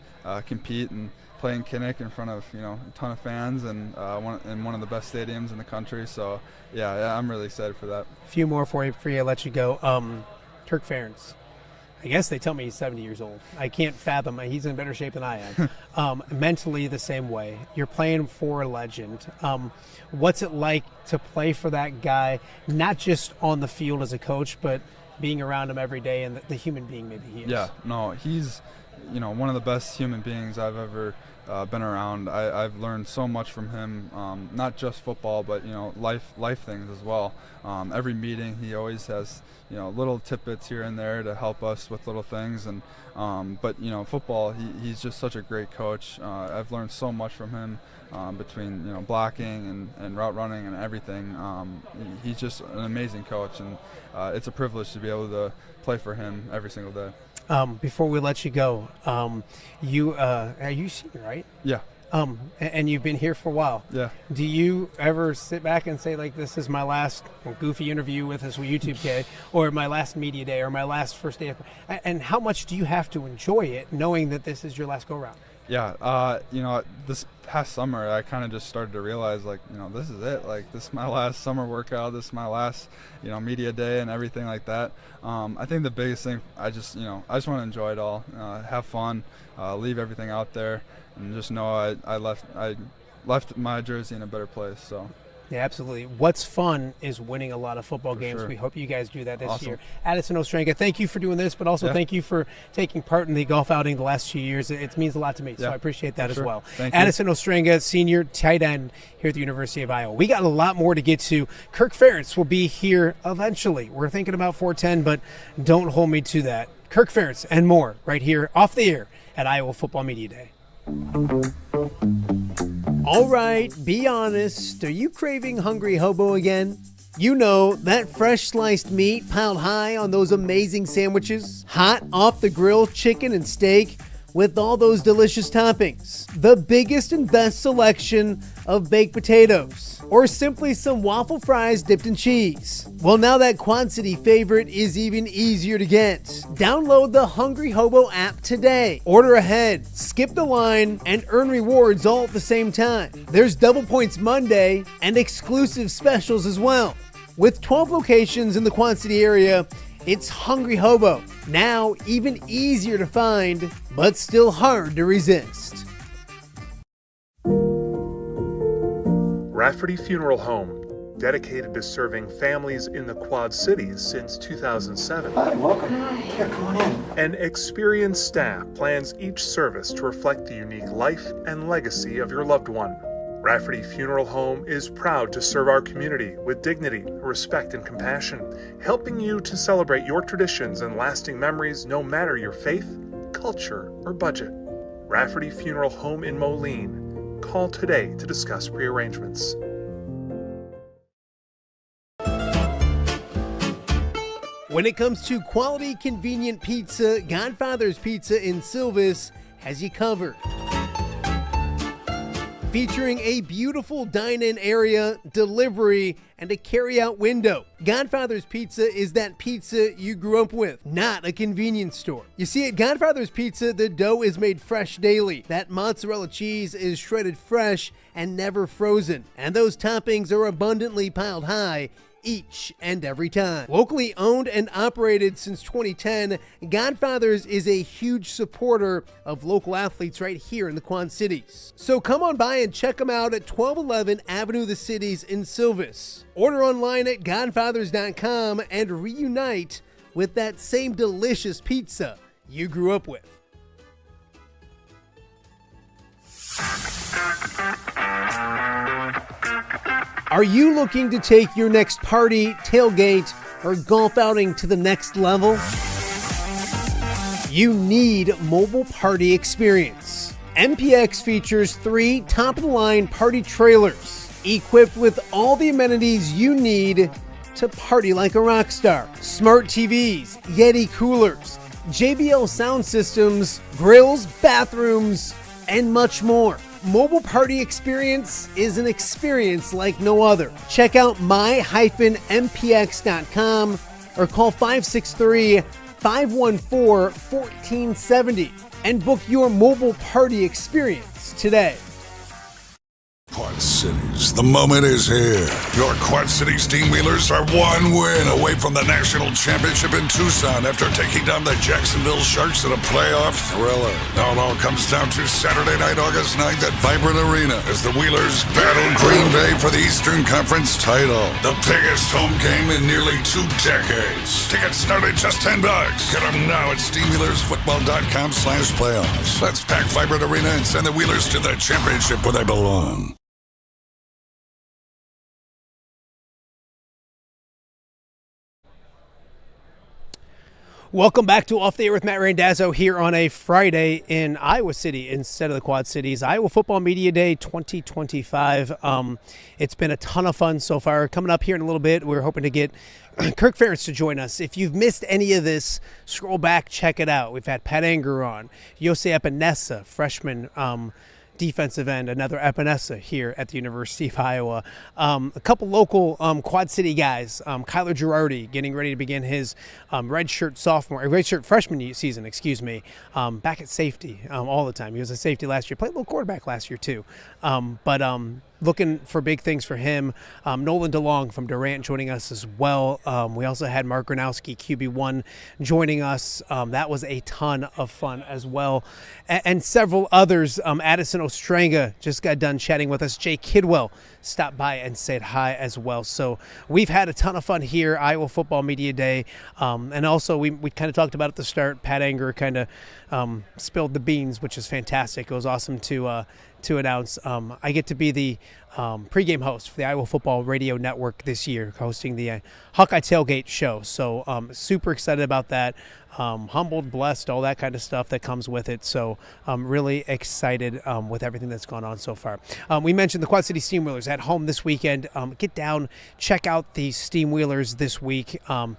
[SPEAKER 18] compete and play in Kinnick in front of a ton of fans and in one of the best stadiums in the country. So I'm really excited for that.
[SPEAKER 3] A few more for you. I'll let you go. Kirk Ferentz. I guess they tell me he's 70 years old. I can't fathom. He's in better shape than I am. Mentally the same way. You're playing for a legend. What's it like to play for that guy, not just on the field as a coach, but being around him every day and the human being maybe he is?
[SPEAKER 18] Yeah, no, he's one of the best human beings I've ever been around. I've learned so much from him, not just football, but life things as well. Every meeting, he always has little tidbits here and there to help us with little things. And but football, he's just such a great coach. I've learned so much from him between blocking and route running and everything. He's just an amazing coach, and it's a privilege to be able to play for him every single day.
[SPEAKER 3] Before we let you go, are you senior, right?
[SPEAKER 18] Yeah.
[SPEAKER 3] And you've been here for a while.
[SPEAKER 18] Yeah.
[SPEAKER 3] Do you ever sit back and say, like, this is my last goofy interview with this YouTube kid, or my last media day, or my last first day? And how much do you have to enjoy it, knowing that this is your last go-round?
[SPEAKER 18] Yeah, this past summer, I kind of just started to realize, like, this is it. Like, this is my last summer workout. This is my last, media day and everything like that. I think the biggest thing, I just want to enjoy it all, have fun, leave everything out there, and just know I left my jersey in a better place. So.
[SPEAKER 3] Yeah, absolutely. What's fun is winning a lot of football games.
[SPEAKER 18] Sure.
[SPEAKER 3] We hope you guys do that this
[SPEAKER 18] Awesome.
[SPEAKER 3] year. Addison Ostrenga, thank you for doing this, but also thank you for taking part in the golf outing the last 2 years. It means a lot to me, so I appreciate that as well.
[SPEAKER 18] Thank you.
[SPEAKER 3] Addison Ostrenga, senior tight end here at the University of Iowa. We got a lot more to get to. Kirk Ferentz will be here eventually. We're thinking about 4:10, but don't hold me to that. Kirk Ferentz and more right here off the air at Iowa Football Media Day.
[SPEAKER 2] All right, be honest. Are you craving Hungry Hobo again? You know, that fresh sliced meat piled high on those amazing sandwiches, hot off the grill chicken and steak with all those delicious toppings, the biggest and best selection of baked potatoes, or simply some waffle fries dipped in cheese. Well, now that Quad City favorite is even easier to get. Download the Hungry Hobo app today. Order ahead, skip the line, and earn rewards all at the same time. There's Double Points Monday and exclusive specials as well. With 12 locations in the Quad City area, it's Hungry Hobo. Now even easier to find, but still hard to resist.
[SPEAKER 6] Rafferty Funeral Home, dedicated to serving families in the Quad Cities since 2007.
[SPEAKER 17] Hi, welcome. Here, come on in.
[SPEAKER 6] An experienced staff plans each service to reflect the unique life and legacy of your loved one. Rafferty Funeral Home is proud to serve our community with dignity, respect, and compassion, helping you to celebrate your traditions and lasting memories no matter your faith, culture, or budget. Rafferty Funeral Home in Moline. Call today to discuss prearrangements.
[SPEAKER 2] When it comes to quality, convenient pizza, Godfather's Pizza in Silvis has you covered. Featuring a beautiful dine-in area, delivery, and a carry-out window. Godfather's Pizza is that pizza you grew up with, not a convenience store. You see, at Godfather's Pizza, the dough is made fresh daily. That mozzarella cheese is shredded fresh and never frozen. And those toppings are abundantly piled high each and every time. Locally owned and operated since 2010, Godfather's is a huge supporter of local athletes right here in the Quad Cities. So come on by and check them out at 1211 Avenue of the Cities in Silvis. Order online at godfathers.com and reunite with that same delicious pizza you grew up with. Are you looking to take your next party, tailgate, or golf outing to the next level? You need Mobile Party Experience. MPX features 3 top-of-the-line party trailers equipped with all the amenities you need to party like a rock star. Smart TVs, Yeti coolers, JBL sound systems, grills, bathrooms, and much more. Mobile Party Experience is an experience like no other. Check out my-mpx.com or call 563-514-1470 and book your Mobile Party Experience today.
[SPEAKER 13] Quad Cities, The moment is here. Your Quad Cities Steamwheelers are one win away from the national championship in Tucson after taking down the Jacksonville Sharks in a playoff thriller. Now it all comes down to Saturday night, August 9th at Vibrant Arena as the Wheelers battle Green Bay for the Eastern Conference title. The biggest home game in nearly 2 decades. Tickets start at just $10. Get them now at steamwheelersfootball.com/playoffs. Let's pack Vibrant Arena and send the Wheelers to the championship where they belong.
[SPEAKER 2] Welcome back to Off the Air with Matt Randazzo here on a Friday in Iowa City instead of the Quad Cities. Iowa Football Media Day 2025. It's been a ton of fun so far. Coming up here in a little bit, we're hoping to get Kirk Ferentz to join us. If you've missed any of this, scroll back, check it out. We've had Pat Anger on, Yose Epanessa, freshman defensive end, another Epanessa here at the University of Iowa. A couple local Quad City guys, Kyler Gerardi getting ready to begin his redshirt freshman season, back at safety all the time. He was a safety last year, played a little quarterback last year too. Looking for big things for him. Nolan Dong from Durant joining us as well. We also had Mark Gronowski, QB1, joining us. That was a ton of fun as well. And several others. Addison Ostrenga just got done chatting with us. Jay Kidwell stopped by and said hi as well. So we've had a ton of fun here, Iowa Football Media Day. And also we kind of talked about at the start, Pat Anger kind of spilled the beans, which is fantastic. It was awesome to announce. I get to be the pregame host for the Iowa Football Radio Network this year, hosting the Hawkeye Tailgate show. So super excited about that. Humbled, blessed, all that kind of stuff that comes with it. So I'm really excited with everything that's gone on so far. We mentioned the Quad City Steamwheelers at home this weekend. Get down, check out the Steamwheelers this weekend.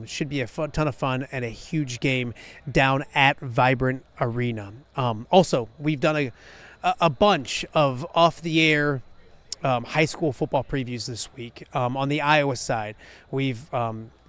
[SPEAKER 2] Should be a ton of fun and a huge game down at Vibrant Arena. Also, we've done a bunch of off-the-air high school football previews this week. On the Iowa side, we've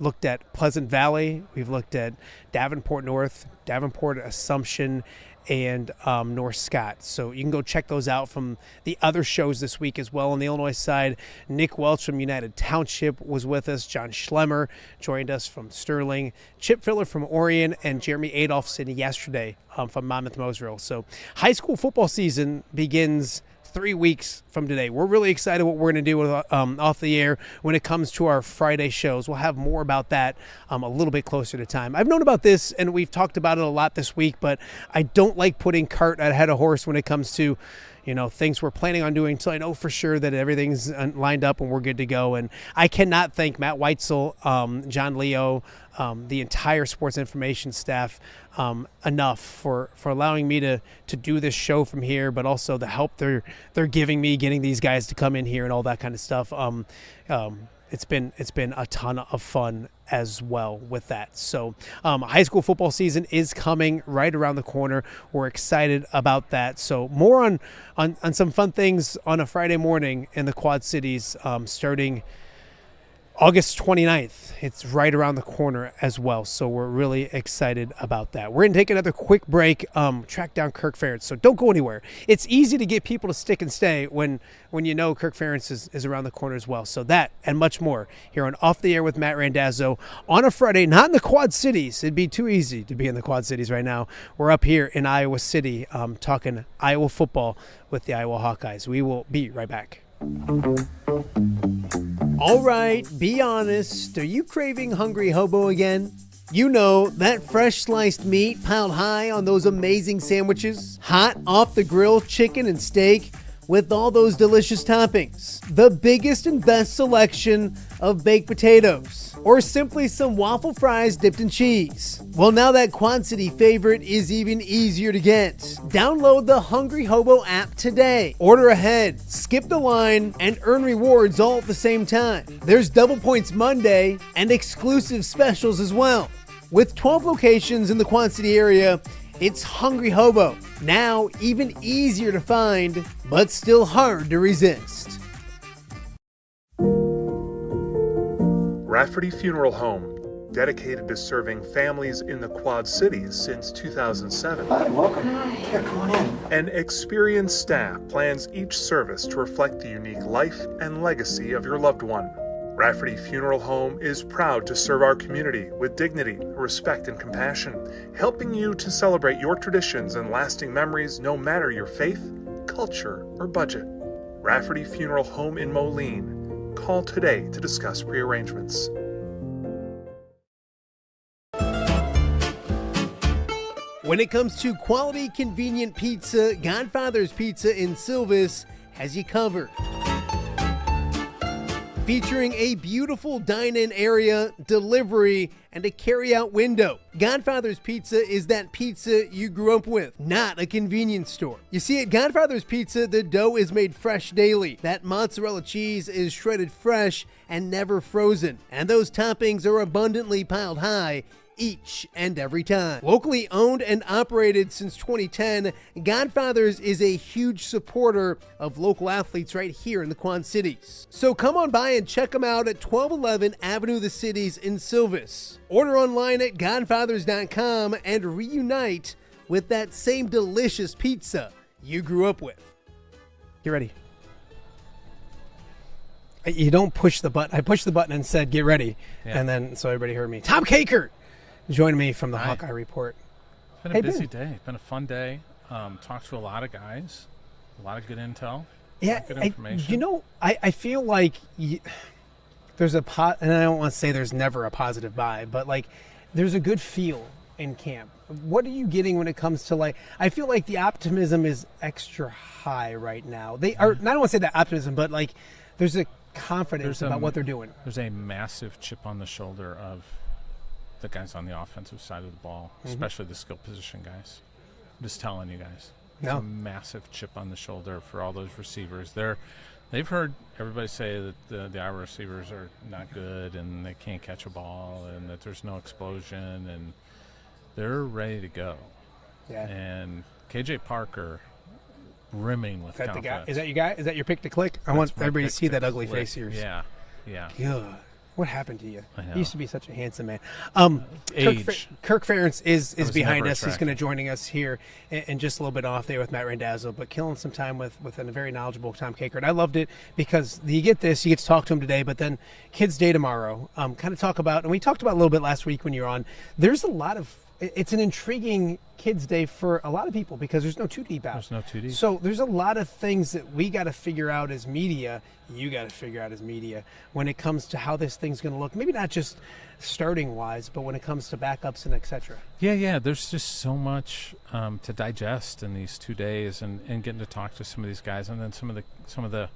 [SPEAKER 2] looked at Pleasant Valley, we've looked at Davenport North, Davenport Assumption, and North Scott. So you can go check those out from the other shows this week as well. On the Illinois side, Nick Welch from United Township was with us. John Schlemmer joined us from Sterling. Chip Filler from Orion, and Jeremy Adolphson yesterday from Monmouth Mosrell. So high school football season begins 3 weeks from today. We're really excited what we're going to do with Off the Air when it comes to our Friday shows. We'll have more about that a little bit closer to time. I've known about this, and we've talked about it a lot this week, but I don't like putting cart ahead of horse when it comes to things we're planning on doing until I know for sure that everything's lined up and we're good to go. And I cannot thank Matt Weitzel, John Leo, the entire sports information staff enough for allowing me to do this show from here, but also the help they're giving me, getting these guys to come in here and all that kind of stuff. It's been a ton of fun as well with that. So high school football season is coming right around the corner. We're excited about that. So more on some fun things on a Friday morning in the Quad Cities starting August 29th. It's right around the corner as well. So we're really excited about that. We're going to take another quick break, track down Kirk Ferentz. So don't go anywhere. It's easy to get people to stick and stay when you know Kirk Ferentz is around the corner as well. So that and much more here on Off the Air with Matt Randazzo on a Friday, not in the Quad Cities. It'd be too easy to be in the Quad Cities right now. We're up here in Iowa City talking Iowa football with the Iowa Hawkeyes. We will be right back. All right, be honest. Are you craving Hungry Hobo again? You know, that fresh sliced meat piled high on those amazing sandwiches, hot off the grill chicken and steak with all those delicious toppings, the biggest and best selection of baked potatoes, or simply some waffle fries dipped in cheese. Well, now that Quad City favorite is even easier to get. Download the Hungry Hobo app today. Order ahead, skip the line, and earn rewards all at the same time. There's Double Points Monday and exclusive specials as well. With 12 locations in the Quad City area, it's Hungry Hobo. Now even easier to find, but still hard to resist.
[SPEAKER 6] Rafferty Funeral Home, dedicated to serving families in the Quad Cities since 2007.
[SPEAKER 17] Hi, welcome. Hi. Here, come on in.
[SPEAKER 6] An experienced staff plans each service to reflect the unique life and legacy of your loved one. Rafferty Funeral Home is proud to serve our community with dignity, respect, and compassion, helping you to celebrate your traditions and lasting memories no matter your faith, culture, or budget. Rafferty Funeral Home in Moline. Call today to discuss prearrangements.
[SPEAKER 2] When it comes to quality, convenient pizza, Godfather's Pizza in Silvis has you covered. Featuring a beautiful dine-in area, delivery, and a carry-out window. Godfather's Pizza is that pizza you grew up with, not a convenience store. You see, at Godfather's Pizza, the dough is made fresh daily. That mozzarella cheese is shredded fresh and never frozen. And those toppings are abundantly piled high each and every time. Locally owned and operated since 2010, Godfather's is a huge supporter of local athletes right here in the Quad Cities. So come on by and check them out at 1211 Avenue of the Cities in Silvis. Order online at godfathers.com and reunite with that same delicious pizza you grew up with.
[SPEAKER 3] Get ready. You don't push the button. I pushed the button and said, get ready. Yeah. And then, so everybody heard me. Tom Kaker joining me from the Hawkeye Report.
[SPEAKER 19] It's been a busy day. It's been a fun day. Talked to a lot of guys, a lot of good intel.
[SPEAKER 3] Yeah,
[SPEAKER 19] good information.
[SPEAKER 3] I feel like there's and I don't want to say there's never a positive vibe, but like there's a good feel in camp. What are you getting when it comes to I feel like the optimism is extra high right now. I don't want to say that optimism, but like there's a confidence about what they're doing.
[SPEAKER 19] There's a massive chip on the shoulder of the guys on the offensive side of the ball, especially the skill position guys. I'm just telling you guys. It's a massive chip on the shoulder for all those receivers. They've heard everybody say that the Iowa receivers are not good and they can't catch a ball and that there's no explosion, and they're ready to go. Yeah. And KJ Parker brimming with confidence.
[SPEAKER 3] Is that your guy? Is that your pick to click? I want everybody to see that ugly face here.
[SPEAKER 19] Yeah.
[SPEAKER 3] God. What happened to you?
[SPEAKER 19] I know.
[SPEAKER 3] You used to be such a handsome man.
[SPEAKER 19] Age.
[SPEAKER 3] Kirk Ferentz is behind us.
[SPEAKER 19] Attractive.
[SPEAKER 3] He's going to joining us here in just a little bit off there with Matt Randazzo, but killing some time with a very knowledgeable Tom Kaker. And I loved it because you get to talk to him today, but then Kids Day tomorrow. Kind of talk about, and we talked about a little bit last week when you were on. It's an intriguing Kids Day for a lot of people because there's no 2D out.
[SPEAKER 19] There's no 2D.
[SPEAKER 3] So there's a lot of things that we got to figure out as media, you got to figure out as media, when it comes to how this thing's going to look. Maybe not just starting-wise, but when it comes to backups and et cetera.
[SPEAKER 19] Yeah. There's just so much to digest in these 2 days, and getting to talk to some of these guys, and then some of the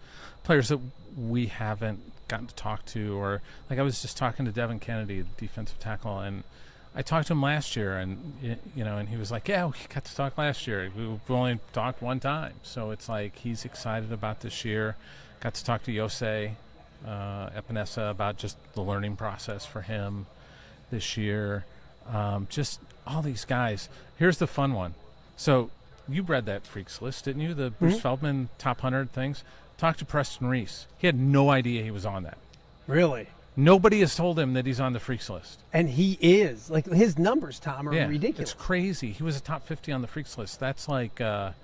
[SPEAKER 19] players that we haven't gotten to talk to, or like I was just talking to Devin Kennedy, the defensive tackle, and I talked to him last year, and and he was like, "Yeah, we got to talk last year. We've only talked one time." So it's like he's excited about this year. Got to talk to Yose Epanessa about just the learning process for him this year. Just all these guys. Here's the fun one. So you read that Freaks list, didn't you? The Bruce Feldman top 100 things. Talked to Preston Reese. He had no idea he was on that.
[SPEAKER 3] Really?
[SPEAKER 19] Nobody has told him that he's on the Freaks list.
[SPEAKER 3] And he is. Like, his numbers, Tom, are ridiculous.
[SPEAKER 19] It's crazy. He was a top 50 on the Freaks list. That's like a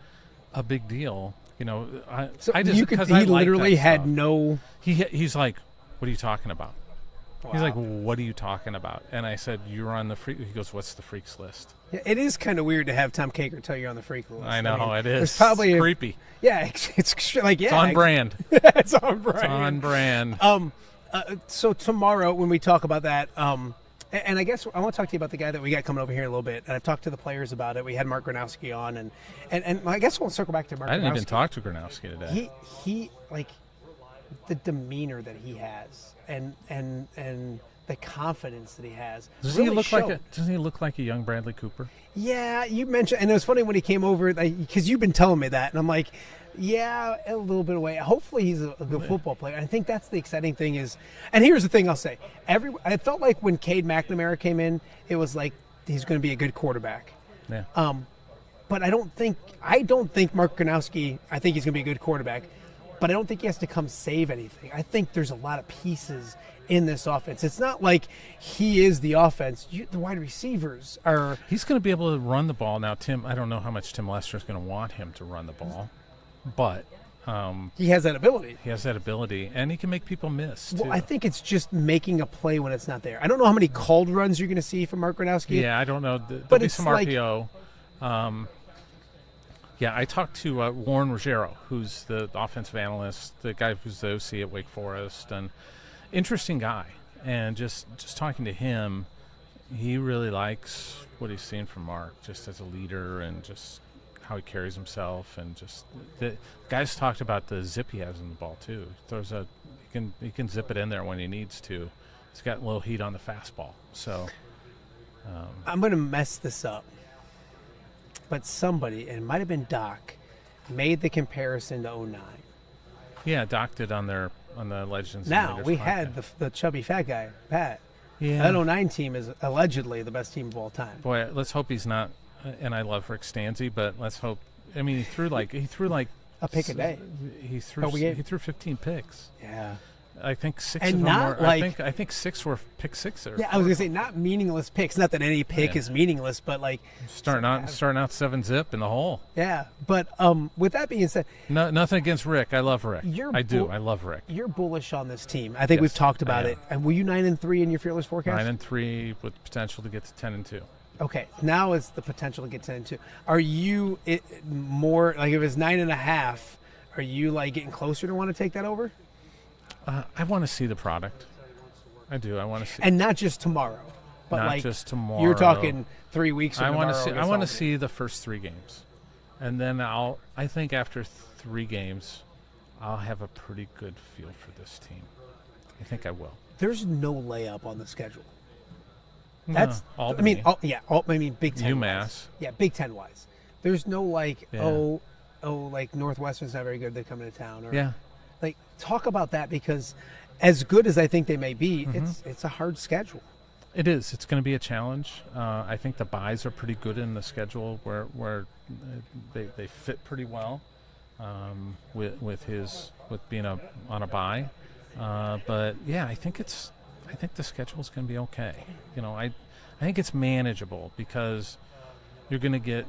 [SPEAKER 19] big deal. He
[SPEAKER 3] literally had no...
[SPEAKER 19] He's like, what are you talking about?
[SPEAKER 3] Wow.
[SPEAKER 19] He's like, what are you talking about? And I said, you're on the Freaks. He goes, what's the Freaks list?
[SPEAKER 3] Yeah, it is kind of weird to have Tom Kaker tell you on the Freak list.
[SPEAKER 19] I know, it is.
[SPEAKER 3] It's probably
[SPEAKER 19] creepy.
[SPEAKER 3] It's like, yeah.
[SPEAKER 19] It's on brand.
[SPEAKER 3] It's on brand.
[SPEAKER 19] It's on brand.
[SPEAKER 3] So tomorrow when we talk about that, and I guess I want to talk to you about the guy that we got coming over here in a little bit. And I've talked to the players about it. We had Mark Gronowski on, and I guess we'll circle back to Mark.
[SPEAKER 19] I didn't
[SPEAKER 3] Gronowski.
[SPEAKER 19] even talk to Gronowski today.
[SPEAKER 3] He like the demeanor that he has, and the confidence that he has.
[SPEAKER 19] Doesn't he look like a young Bradley Cooper?
[SPEAKER 3] Yeah, you mentioned, and it was funny when he came over because you've been telling me that, and I'm like, yeah, a little bit away. Hopefully he's a good football player. I think that's the exciting thing is, and here's the thing I'll say. I felt like when Cade McNamara came in, it was like he's going to be a good quarterback.
[SPEAKER 19] Yeah.
[SPEAKER 3] But I don't think Mark Gronowski, I think he's going to be a good quarterback, but I don't think he has to come save anything. I think there's a lot of pieces in this offense. It's not like he is the offense. The wide receivers are.
[SPEAKER 19] He's going to be able to run the ball. Now, Tim, I don't know how much Tim Lester is going to want him to run the ball, but
[SPEAKER 3] he has that ability.
[SPEAKER 19] He has that ability, and he can make people miss, too.
[SPEAKER 3] Well, I think it's just making a play when it's not there. I don't know how many called runs you're going to see from Mark Gronowski.
[SPEAKER 19] Yeah, I don't know. There'll be some RPO. Yeah, I talked to Warren Ruggiero, who's the offensive analyst, the guy who's the OC at Wake Forest, and interesting guy. And just talking to him, he really likes what he's seen from Mark, just as a leader and just how he carries himself, and just the guys talked about the zip he has in the ball too. He can zip it in there when he needs to. He's got a little heat on the fastball. So
[SPEAKER 3] I'm going to mess this up, but somebody, and it might have been Doc, made the comparison to 09.
[SPEAKER 19] Yeah, Doc did on the Legends.
[SPEAKER 3] Now we had the chubby fat guy, Pat.
[SPEAKER 19] Yeah,
[SPEAKER 3] that 09 team is allegedly the best team of all time.
[SPEAKER 19] Boy, let's hope he's not. And I love Rick Stanzi, but let's hope. I mean, he threw like
[SPEAKER 3] a pick a day.
[SPEAKER 19] He threw 15 picks.
[SPEAKER 3] Yeah,
[SPEAKER 19] I think 6
[SPEAKER 3] and
[SPEAKER 19] of them
[SPEAKER 3] not
[SPEAKER 19] were.
[SPEAKER 3] like,
[SPEAKER 19] I think 6 were pick sixes.
[SPEAKER 3] Yeah, I was gonna say not meaningless picks. Not that any pick is meaningless, but like
[SPEAKER 19] starting out 7-zip in the hole.
[SPEAKER 3] Yeah, but with that being said,
[SPEAKER 19] nothing against Rick. I love Rick. I love Rick.
[SPEAKER 3] You're bullish on this team. I think we've talked about it. And were you 9-3 in your Fearless forecast?
[SPEAKER 19] 9-3 with potential to get to 10-2.
[SPEAKER 3] Okay, now it's the potential to get 10-2. Are you more like if it's 9.5? Are you like getting closer to want to take that over?
[SPEAKER 19] I want to see the product. I do. I want to see,
[SPEAKER 3] and not just tomorrow, but
[SPEAKER 19] not
[SPEAKER 3] like
[SPEAKER 19] just tomorrow.
[SPEAKER 3] You're talking 3 weeks. From
[SPEAKER 19] I want to see. I want to
[SPEAKER 3] see
[SPEAKER 19] see the first 3 games, and then I think after 3 games, I'll have a pretty good feel for this team. I think I will.
[SPEAKER 3] There's no layup on the schedule.
[SPEAKER 19] No,
[SPEAKER 3] That's
[SPEAKER 19] Albany.
[SPEAKER 3] I mean Big Ten.
[SPEAKER 19] UMass.
[SPEAKER 3] Wise. Yeah, Big Ten wise. There's no like like Northwestern's not very good. They're coming to town. Or, like talk about that, because as good as I think they may be, it's a hard schedule.
[SPEAKER 19] It is. It's going to be a challenge. I think the buys are pretty good in the schedule, where they fit pretty well with being on a buy. But yeah, I think the schedule is going to be okay. You know, I think it's manageable, because you're going to get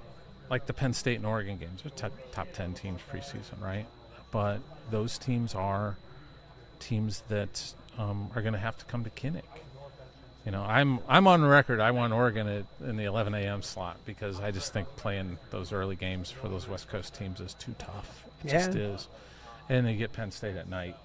[SPEAKER 19] like the Penn State and Oregon games are top 10 teams preseason, right? But those teams are teams that are going to have to come to Kinnick. You know, I'm on record. I want Oregon in the 11 a.m. slot, because I just think playing those early games for those West Coast teams is too tough. It just is. And they get Penn State at night.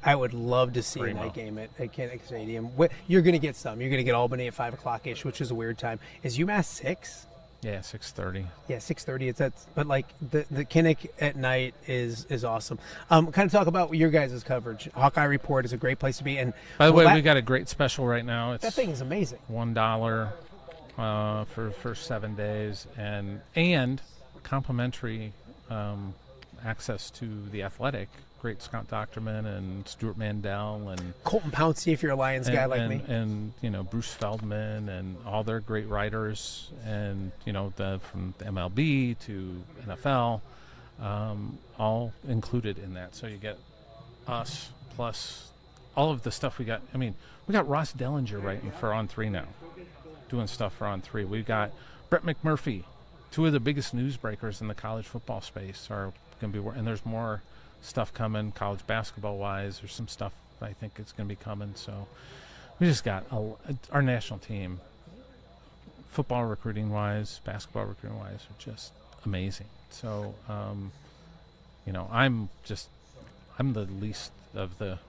[SPEAKER 3] I would love to see a night game at Kinnick Stadium. You're going to get some. You're going to get Albany at 5 o'clock-ish, which is a weird time. Is UMass 6?
[SPEAKER 19] Yeah, 6:30.
[SPEAKER 3] Yeah, 6:30. But like the Kinnick at night is awesome. Kind of talk about your guys' coverage. Hawkeye Report is a great place to be. And
[SPEAKER 19] by the way, we got a great special right now.
[SPEAKER 3] That thing is amazing.
[SPEAKER 19] $1 for 7 days, and complimentary access to The Athletic. Great Scott Docterman and Stuart Mandel and
[SPEAKER 3] Colton Pouncey, if you're a Lions guy like me,
[SPEAKER 19] and Bruce Feldman and all their great writers, and from the MLB to NFL, all included in that. So you get us plus all of the stuff we got. I mean, we got Ross Dellinger writing for On 3 now, doing stuff for On 3. We've got Brett McMurphy, 2 of the biggest newsbreakers in the college football space are going to be, and there's more stuff coming college basketball wise. There's some stuff I think it's going to be coming. So we just got our national team, football recruiting wise, basketball recruiting wise, are just amazing. So I'm the least of the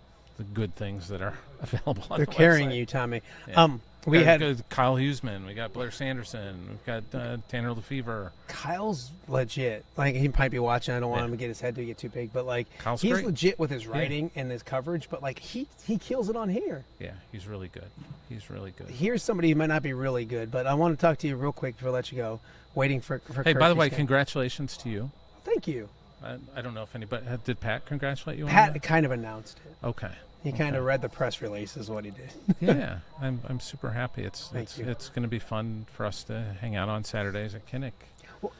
[SPEAKER 19] good things that are available on
[SPEAKER 3] They're
[SPEAKER 19] the
[SPEAKER 3] carrying
[SPEAKER 19] website.
[SPEAKER 3] you, Tommy.
[SPEAKER 19] Yeah.
[SPEAKER 3] We had
[SPEAKER 19] Kyle Huseman, we got Blair Sanderson, we've got Tanner Lefevre.
[SPEAKER 3] Kyle's legit. Like, he might be watching. I don't want him to get his head to get too big, but like
[SPEAKER 19] Kyle's
[SPEAKER 3] he's
[SPEAKER 19] great.
[SPEAKER 3] legit with his writing and his coverage. But like he kills it on here.
[SPEAKER 19] Yeah, he's really good. He's really good.
[SPEAKER 3] Here's somebody who might not be really good, but I want to talk to you real quick before I let you go. Waiting for
[SPEAKER 19] Hey,
[SPEAKER 3] Kirk
[SPEAKER 19] by the way, congratulations to you.
[SPEAKER 3] Thank you.
[SPEAKER 19] I don't know if anybody did. Pat congratulate you on
[SPEAKER 3] Pat
[SPEAKER 19] that?
[SPEAKER 3] kind of announced it.
[SPEAKER 19] Okay.
[SPEAKER 3] He kind of read the press release, is what he did.
[SPEAKER 19] Yeah, I'm super happy. It's going to be fun for us to hang out on Saturdays at Kinnick.
[SPEAKER 3] Well,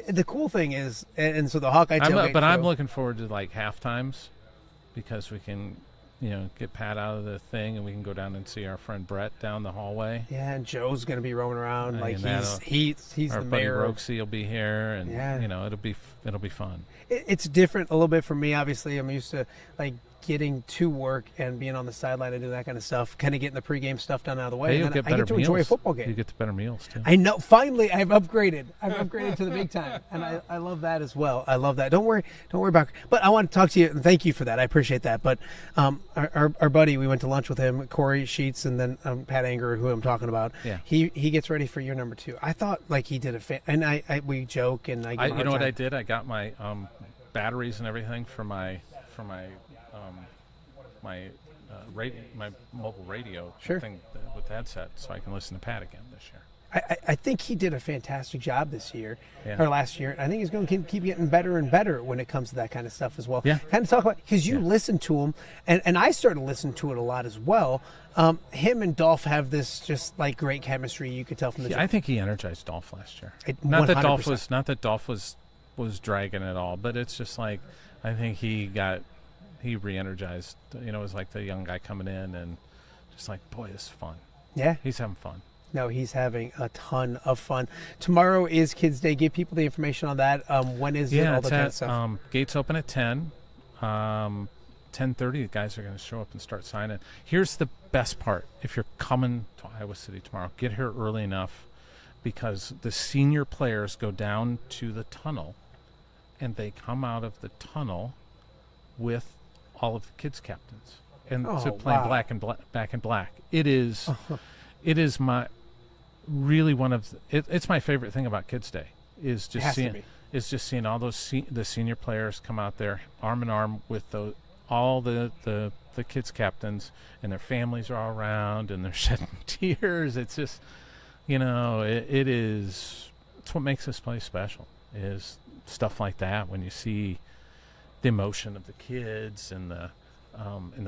[SPEAKER 3] the cool thing is, and so the Hawkeye tailgate.
[SPEAKER 19] But I'm looking forward to like half times, because we can get Pat out of the thing, and we can go down and see our friend Brett down the hallway.
[SPEAKER 3] Yeah, and Joe's going to be roaming around like he's
[SPEAKER 19] our
[SPEAKER 3] the
[SPEAKER 19] buddy
[SPEAKER 3] mayor.
[SPEAKER 19] Roxy will be here, and it'll be fun.
[SPEAKER 3] It's different a little bit for me. Obviously, I'm used to like getting to work and being on the sideline and doing that kind of stuff, kind of getting the pregame stuff done out of the way.
[SPEAKER 19] Hey,
[SPEAKER 3] and then I get to enjoy a football game.
[SPEAKER 19] You get the better meals too.
[SPEAKER 3] I know. Finally, I've upgraded. I've upgraded to the big time, and I love that as well. I love that. Don't worry about. But I want to talk to you and thank you for that. I appreciate that. But our buddy, we went to lunch with him, Corey Sheets, and then Pat Anger, who I'm talking about.
[SPEAKER 19] Yeah.
[SPEAKER 3] He gets ready for your number 2. I thought like he did and we joke and I give him a hard
[SPEAKER 19] what
[SPEAKER 3] time.
[SPEAKER 19] I did? I got my batteries and everything for my my mobile radio thing with the headset, so I can listen to Pat again this year.
[SPEAKER 3] I think he did a fantastic job this year,
[SPEAKER 19] Yeah.
[SPEAKER 3] or last year. I think he's going to keep getting better and better when it comes to that kind of stuff as well.
[SPEAKER 19] Yeah.
[SPEAKER 3] Kind of talk about, because you listen to him, and I started to listen to it a lot as well. Him and Dolph have this just like great chemistry. You could tell from the.
[SPEAKER 19] I think he energized Dolph last year.
[SPEAKER 3] 100%.
[SPEAKER 19] Not that Dolph was dragging at all, but it's just like I think he re-energized. It was like the young guy coming in and just like, boy, this is fun.
[SPEAKER 3] Yeah,
[SPEAKER 19] he's having fun.
[SPEAKER 3] No, he's having a ton of fun. Tomorrow is Kids Day. Give people the information on that. When is it? All the kind of stuff.
[SPEAKER 19] Gates open at 10. 10:30. The guys are going to show up and start signing. Here's the best part: if you're coming to Iowa City tomorrow, get here early enough, because the senior players go down to the tunnel, and they come out of the tunnel with all of the kids captains and to play black and black. It is my really one of it's my favorite thing about Kids Day is just seeing all those the senior players come out there arm in arm with all the kids captains, and their families are all around and they're shedding tears. It's just it's what makes this place special, is stuff like that, when you see the emotion of the kids and the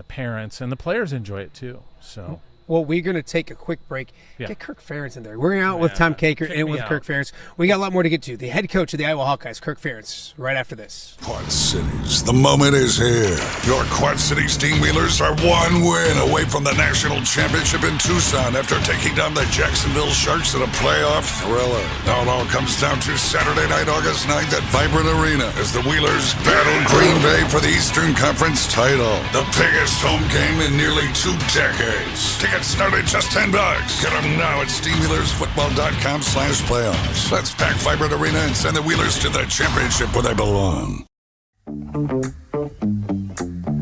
[SPEAKER 19] parents, and the players enjoy it too. So.
[SPEAKER 3] Well, we're going to take a quick break.
[SPEAKER 19] Yeah.
[SPEAKER 3] Get Kirk Ferentz in there. We're going out with Tom Kaker and with Kirk Ferentz. We got a lot more to get to. The head coach of the Iowa Hawkeyes, Kirk Ferentz, right after this.
[SPEAKER 13] Quad Cities, the moment is here. Your Quad Cities Steamwheelers are one win away from the national championship in Tucson after taking down the Jacksonville Sharks in a playoff thriller. Now it all comes down to Saturday night, August 9th at Vibrant Arena as the Wheelers battle Green Bay for the Eastern Conference title. The biggest home game in nearly 2 decades. Tickets start at just $10. Get them now at steamwheelersfootball.com/playoffs. Let's pack Vibrant Arena and send the Wheelers to the championship where they belong.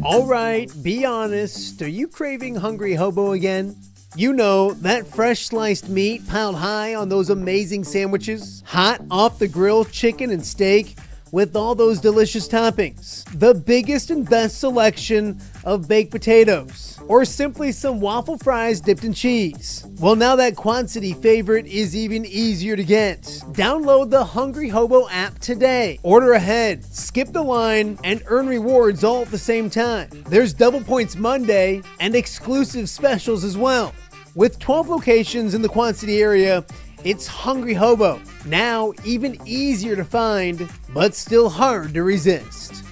[SPEAKER 2] All right, be honest. Are you craving Hungry Hobo again? You know, that fresh sliced meat piled high on those amazing sandwiches, hot off the grill chicken and steak with all those delicious toppings, the biggest and best selection of baked potatoes, or simply some waffle fries dipped in cheese. Well, now that Quad City favorite is even easier to get. Download the Hungry Hobo app today. Order ahead, skip the line, and earn rewards all at the same time. There's Double Points Monday and exclusive specials as well. With 12 locations in the Quad City area, it's Hungry Hobo. Now even easier to find, but still hard to resist.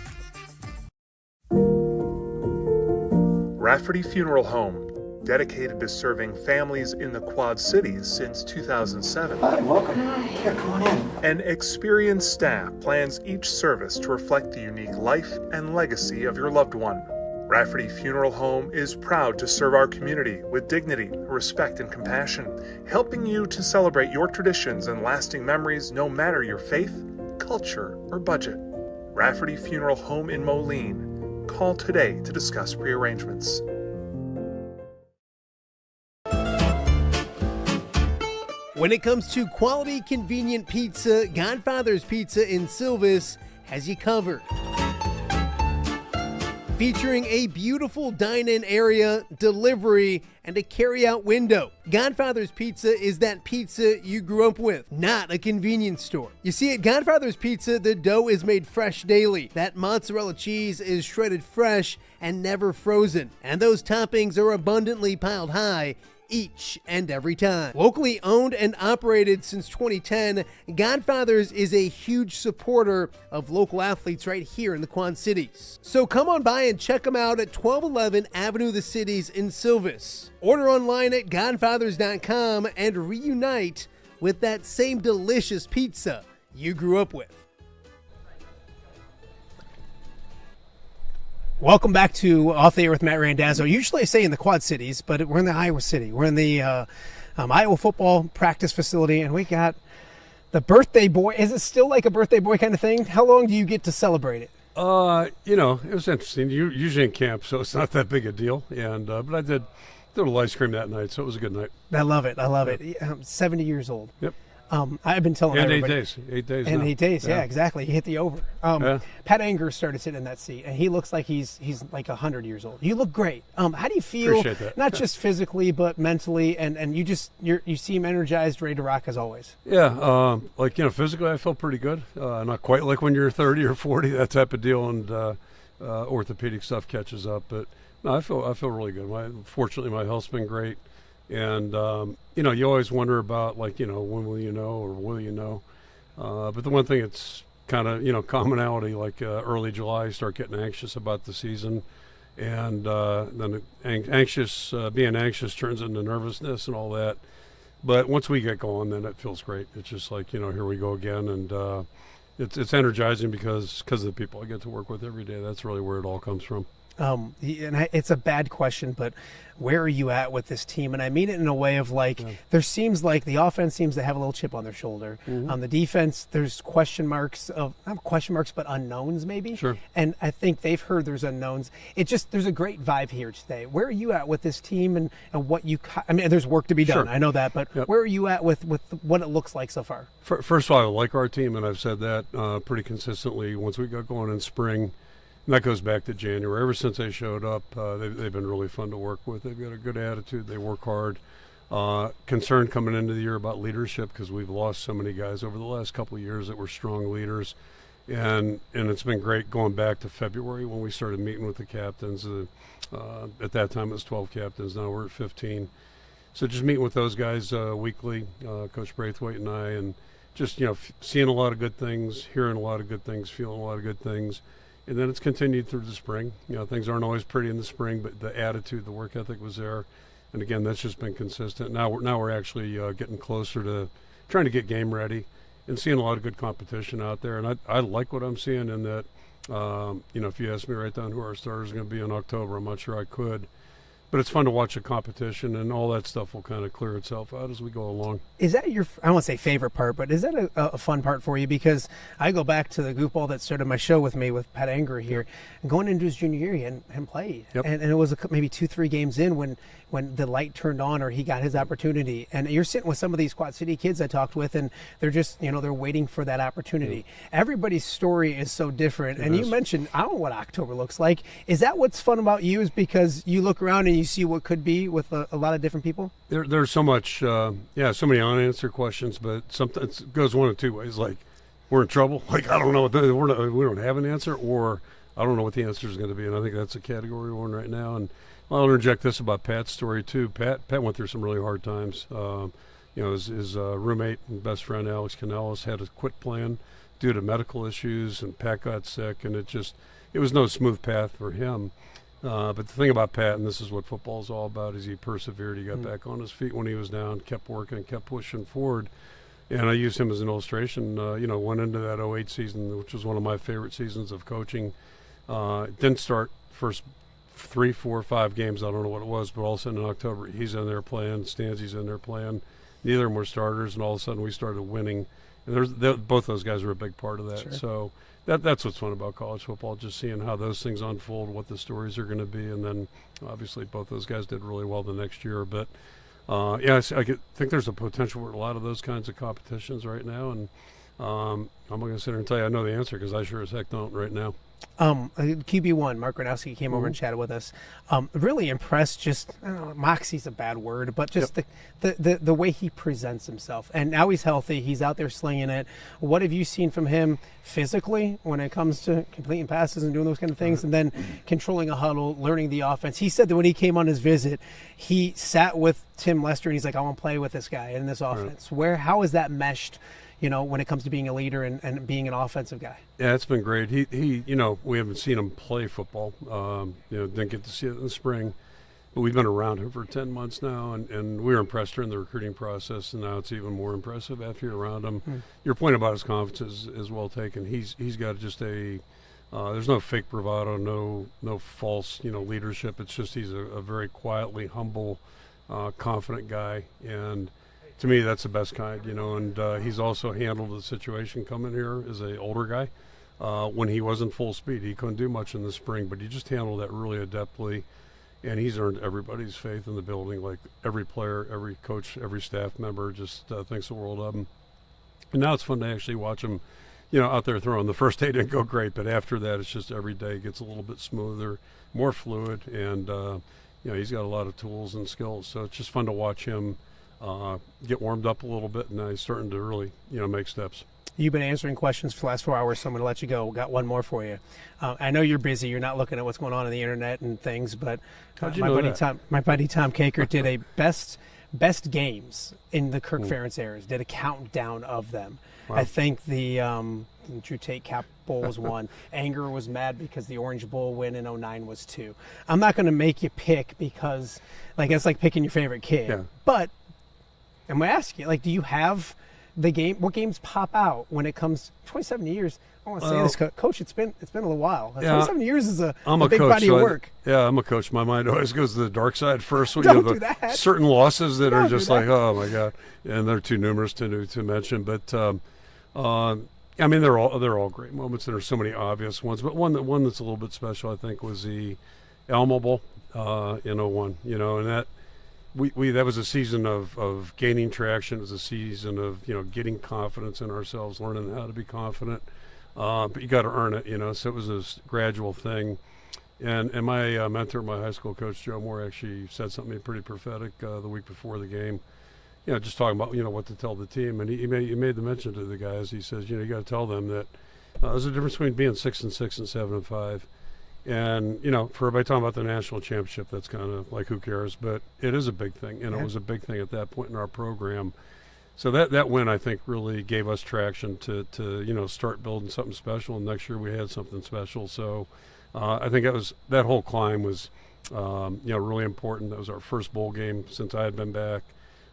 [SPEAKER 6] Rafferty Funeral Home, dedicated to serving families in the Quad Cities since 2007.
[SPEAKER 17] Hi, welcome. Here, come on in.
[SPEAKER 6] An experienced staff plans each service to reflect the unique life and legacy of your loved one. Rafferty Funeral Home is proud to serve our community with dignity, respect, and compassion, helping you to celebrate your traditions and lasting memories no matter your faith, culture, or budget. Rafferty Funeral Home in Moline. Call today to discuss prearrangements.
[SPEAKER 2] When it comes to quality, convenient pizza, Godfather's Pizza in Silvis has you covered. Featuring a beautiful dine-in area, delivery, and a carry-out window. Godfather's Pizza is that pizza you grew up with, not a convenience store. You see, at Godfather's Pizza, the dough is made fresh daily. That mozzarella cheese is shredded fresh and never frozen. And those toppings are abundantly piled high each and every time. Locally owned and operated since 2010, Godfathers is a huge supporter of local athletes right here in the Quad Cities. So come on by and check them out at 1211 Avenue of the Cities in Silvis. Order online at godfathers.com and reunite with that same delicious pizza you grew up with.
[SPEAKER 3] Welcome back to Off the Air with Matt Randazzo. Usually I say in the Quad Cities, but we're in the Iowa City. We're in the Iowa football practice facility, and we got the birthday boy. Is it still like a birthday boy kind of thing? How long do you get to celebrate it?
[SPEAKER 20] It was interesting. Usually in camp, so it's not that big a deal. And but I did a little ice cream that night, so it was a good night.
[SPEAKER 3] I love it. I'm 70 years old.
[SPEAKER 20] Yep.
[SPEAKER 3] I've been telling
[SPEAKER 20] and
[SPEAKER 3] everybody.
[SPEAKER 20] 8 days. 8 days.
[SPEAKER 3] And
[SPEAKER 20] now.
[SPEAKER 3] 8 days, yeah, exactly. He hit the over. Pat Anger started sitting in that seat, and he looks like he's like 100 years old. You look great. How do you feel?
[SPEAKER 20] Appreciate that.
[SPEAKER 3] Not just physically, but mentally, and you seem energized, ready to rock as always.
[SPEAKER 20] Yeah, physically, I feel pretty good. Not quite like when you're 30 or 40, that type of deal, and orthopedic stuff catches up. But no, I feel really good. Fortunately, my health's been great. And, you always wonder about, when will you know or will you know? But the one thing it's kind of, commonality, early July, you start getting anxious about the season. And then being anxious turns into nervousness and all that. But once we get going, then it feels great. It's just here we go again. And it's energizing because of the people I get to work with every day. That's really where it all comes from.
[SPEAKER 3] It's a bad question, but where are you at with this team? And I mean it in a way of there seems like the offense seems to have a little chip on their shoulder.
[SPEAKER 20] Mm-hmm.
[SPEAKER 3] The defense, there's not question marks, but unknowns maybe.
[SPEAKER 20] Sure.
[SPEAKER 3] And I think they've heard there's unknowns. There's a great vibe here today. Where are you at with this team and what there's work to be done.
[SPEAKER 20] Sure.
[SPEAKER 3] I know that, but
[SPEAKER 20] Yep.
[SPEAKER 3] where are you at with what it looks like so far?
[SPEAKER 20] First of all, I like our team, and I've said that pretty consistently once we got going in spring. And that goes back to January. Ever since they showed up, they've been really fun to work with. They've got a good attitude. They work hard. Concerned coming into the year about leadership because we've lost so many guys over the last couple of years that were strong leaders. And it's been great going back to February when we started meeting with the captains. At that time, it was 12 captains. Now we're at 15. So just meeting with those guys weekly, Coach Braithwaite and I, and just, seeing a lot of good things, hearing a lot of good things, feeling a lot of good things. And then it's continued through the spring. Things aren't always pretty in the spring, but the attitude, the work ethic was there. And again, that's just been consistent. Now we're actually getting closer to trying to get game ready and seeing a lot of good competition out there. And I like what I'm seeing in that, if you ask me right down who our starters are going to be in October, I'm not sure I could. But it's fun to watch a competition, and all that stuff will kind of clear itself out as we go along.
[SPEAKER 3] Is that your, I won't say favorite part, but is that a fun part for you? Because I go back to the goofball that started my show with me with Pat Anger here, and going into his junior year, he hadn't played.
[SPEAKER 20] Yep.
[SPEAKER 3] And it was maybe 2-3 games in when the light turned on or he got his opportunity. And you're sitting with some of these Quad City kids I talked with, and they're just, they're waiting for that opportunity. Everybody's story is so different. And you mentioned, I don't know what October looks like. Is that what's fun about you, is because you look around and you see what could be with a lot of different people?
[SPEAKER 20] There's so much, so many unanswered questions, but sometimes it goes one of two ways. Like, we're in trouble. Like, I don't know we don't have an answer, or I don't know what the answer is going to be. And I think that's a category we're in right now. And I'll interject this about Pat's story too. Pat went through some really hard times. His roommate and best friend Alex Canellis had a quit plan due to medical issues, and Pat got sick, and it was no smooth path for him. But the thing about Pat, and this is what football is all about, is he persevered. He got back on his feet when he was down, kept working, kept pushing forward. And I used him as an illustration. Went into that 08 season, which was one of my favorite seasons of coaching. Didn't start first 3, 4, 5 games. I don't know what it was, but all of a sudden in October, he's in there playing. Stanzi's in there playing. Neither of them were starters, and all of a sudden we started winning. And both those guys were a big part of that.
[SPEAKER 3] Sure.
[SPEAKER 20] So that's what's fun about college football, just seeing how those things unfold, what the stories are going to be. And then obviously both those guys did really well the next year. But I think there's a potential for a lot of those kinds of competitions right now. And I'm not going to sit here and tell you I know the answer, because I sure as heck don't right now.
[SPEAKER 3] QB1, Mark Gronowski came over and chatted with us. Really impressed. Just I don't know, moxie's a bad word, but just the way he presents himself. And now he's healthy. He's out there slinging it. What have you seen from him physically when it comes to completing passes and doing those kind of things, and then controlling a huddle, learning the offense? He said that when he came on his visit, he sat with Tim Lester and he's like, "I want to play with this guy in this offense." How is that meshed? When it comes to being a leader and being an offensive guy.
[SPEAKER 20] Yeah, it's been great. He we haven't seen him play football. Didn't get to see it in the spring, but we've been around him for 10 months now, and we were impressed during the recruiting process, and now it's even more impressive after you're around him. Your point about his confidence is well taken. He's got just there's no fake bravado, no false, leadership. It's just he's a very quietly humble, confident guy, and to me, that's the best kind, and he's also handled the situation coming here as an older guy. When he wasn't full speed, he couldn't do much in the spring, but he just handled that really adeptly, and he's earned everybody's faith in the building. Like every player, every coach, every staff member just thinks the world of him. And now it's fun to actually watch him, out there throwing. The first day didn't go great, but after that, it's just every day gets a little bit smoother, more fluid, and he's got a lot of tools and skills. So it's just fun to watch him get warmed up a little bit, and now he's starting to really, make steps.
[SPEAKER 3] You've been answering questions for the last 4 hours, so I'm going to let you go. Got one more for you. I know you're busy. You're not looking at what's going on the internet and things, but my buddy Tom Kaker did a best games in the Kirk Ferentz eras. Did a countdown of them. Wow. I think the Drew Tate Cap Bowl was 1. Anger was mad because the Orange Bowl win in 09 was 2. I'm not going to make you pick because, it's like picking your favorite kid. Yeah. But I'm going to ask you, do you have the game? What games pop out when it comes 27 years? I want to say this, Coach. It's been a little while. 27 years is a big
[SPEAKER 20] coach,
[SPEAKER 3] body of work.
[SPEAKER 20] I'm a coach. My mind always goes to the dark side first.
[SPEAKER 3] Don't do that.
[SPEAKER 20] Certain losses that are just oh my God, and they're too numerous to mention. But they're all great moments, and there's so many obvious ones. But one that's a little bit special, I think, was the Alamo Bowl in 01. And that. That was a season of gaining traction. It was a season of getting confidence in ourselves, learning how to be confident. But you got to earn it, So it was a gradual thing. And my mentor, my high school coach Joe Moore, actually said something pretty prophetic the week before the game. Just talking about what to tell the team. And he made the mention to the guys. He says, you got to tell them that there's a difference between being 6-6 and 7-5. And, for everybody talking about the national championship, that's kind of like, who cares? But it is a big thing, and it was a big thing at that point in our program. So that win, I think, really gave us traction to start building something special. And next year we had something special. So I think that whole climb was, really important. That was our first bowl game since I had been back.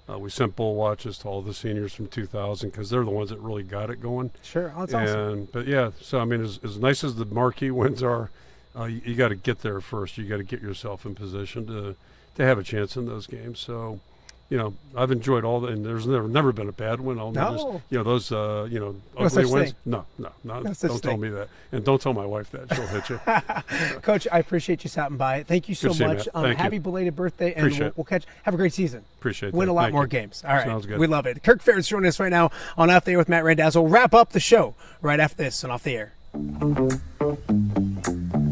[SPEAKER 20] We sent bowl watches to all the seniors from 2000 because they're the ones that really got it going.
[SPEAKER 3] Sure, that's awesome.
[SPEAKER 20] But so as nice as the marquee wins are, you got to get there first. You got to get yourself in position to have a chance in those games. So, I've enjoyed all and there's never been a bad one. Those ugly wins. No, don't tell me that, and don't tell my wife that. She'll hit you.
[SPEAKER 3] Coach, I appreciate you stopping by. Thank you so much. Happy belated birthday, and we'll catch. Have a great season.
[SPEAKER 20] Appreciate
[SPEAKER 3] Win
[SPEAKER 20] that.
[SPEAKER 3] a lot more games. All right,
[SPEAKER 20] sounds good.
[SPEAKER 3] We love it. Kirk Ferentz joining us right now on Off the Air with Matt Randazzo. We'll wrap up the show right after this on Off the Air.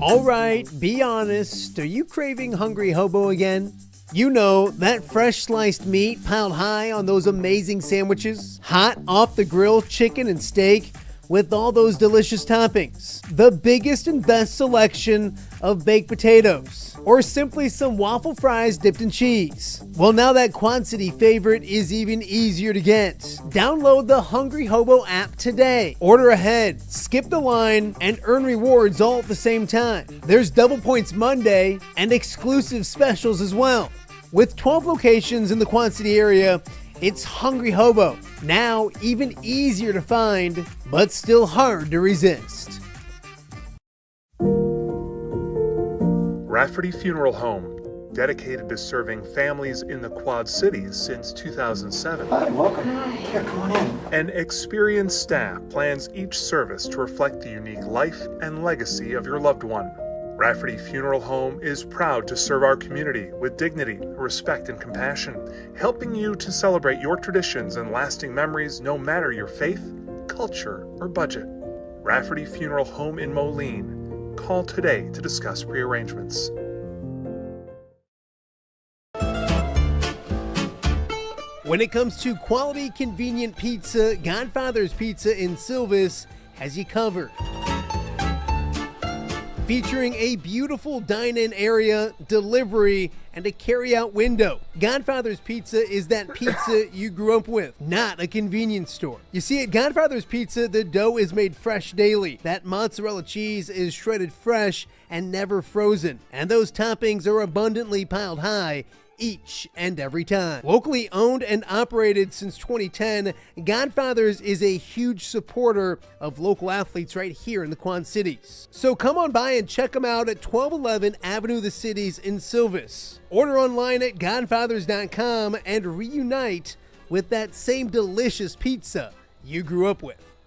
[SPEAKER 2] All right, be honest. Are you craving hungry hobo again? That fresh sliced meat piled high on those amazing sandwiches, hot off the grill chicken and steak with all those delicious toppings, the biggest and best selection of baked potatoes, or simply some waffle fries dipped in cheese. Well, now that Quad City favorite is even easier to get. Download the Hungry Hobo app today. Order ahead, skip the line, and earn rewards all at the same time. There's Double Points Monday and exclusive specials as well. With 12 locations in the Quad City area, it's Hungry Hobo. Now even easier to find, but still hard to resist.
[SPEAKER 6] Rafferty Funeral Home, dedicated to serving families in the Quad Cities since 2007.
[SPEAKER 17] Hi, welcome. Here, come on in.
[SPEAKER 6] An experienced staff plans each service to reflect the unique life and legacy of your loved one. Rafferty Funeral Home is proud to serve our community with dignity, respect, and compassion, helping you to celebrate your traditions and lasting memories no matter your faith, culture, or budget. Rafferty Funeral Home in Moline. Call today to discuss prearrangements.
[SPEAKER 2] When it comes to quality, convenient pizza, Godfather's Pizza in Silvis has you covered. Featuring a beautiful dine-in area, delivery, and a carry-out window. Godfather's Pizza is that pizza you grew up with, not a convenience store. You see, at Godfather's Pizza, the dough is made fresh daily. That mozzarella cheese is shredded fresh and never frozen. And those toppings are abundantly piled high each and every time. Locally owned and operated since 2010, Godfather's is a huge supporter of local athletes right here in the Quad Cities. So come on by and check them out at 1211 Avenue of the Cities in Silvis. Order online at godfathers.com and reunite with that same delicious pizza you grew up with.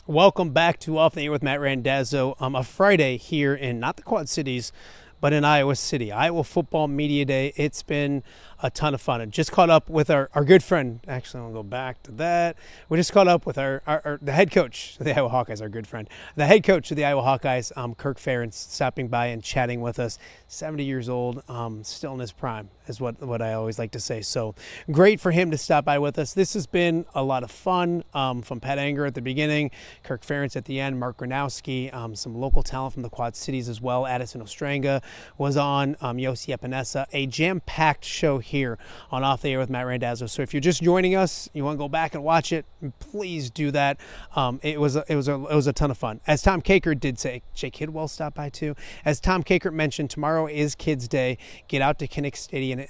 [SPEAKER 2] Welcome back to Off the Air with Matt Randazzo. A Friday here in not the Quad Cities, but in Iowa City. Iowa Football Media Day. It's been a ton of fun. I just caught up with our good friend. Actually, I'll go back to that. We just caught up with the head coach of the Iowa Hawkeyes, our good friend. The head coach of the Iowa Hawkeyes, Kirk Ferentz, stopping by and chatting with us. 70 years old, still in his prime, is what I always like to say. So great for him to stop by with us. This has been a lot of fun, from Pat Anger at the beginning, Kirk Ferentz at the end, Mark Gronowski, some local talent from the Quad Cities as well. Addison Ostrenga was on, Yose Epanessa. A jam-packed show here on Off the Air with Matt Randazzo. So if you're just joining us, you want to go back and watch it, please do that. It was a ton of fun. As Tom Kaker did say, Jay Kidwell stopped by too. As Tom Kaker mentioned, tomorrow is Kids Day. Get out to Kinnick Stadium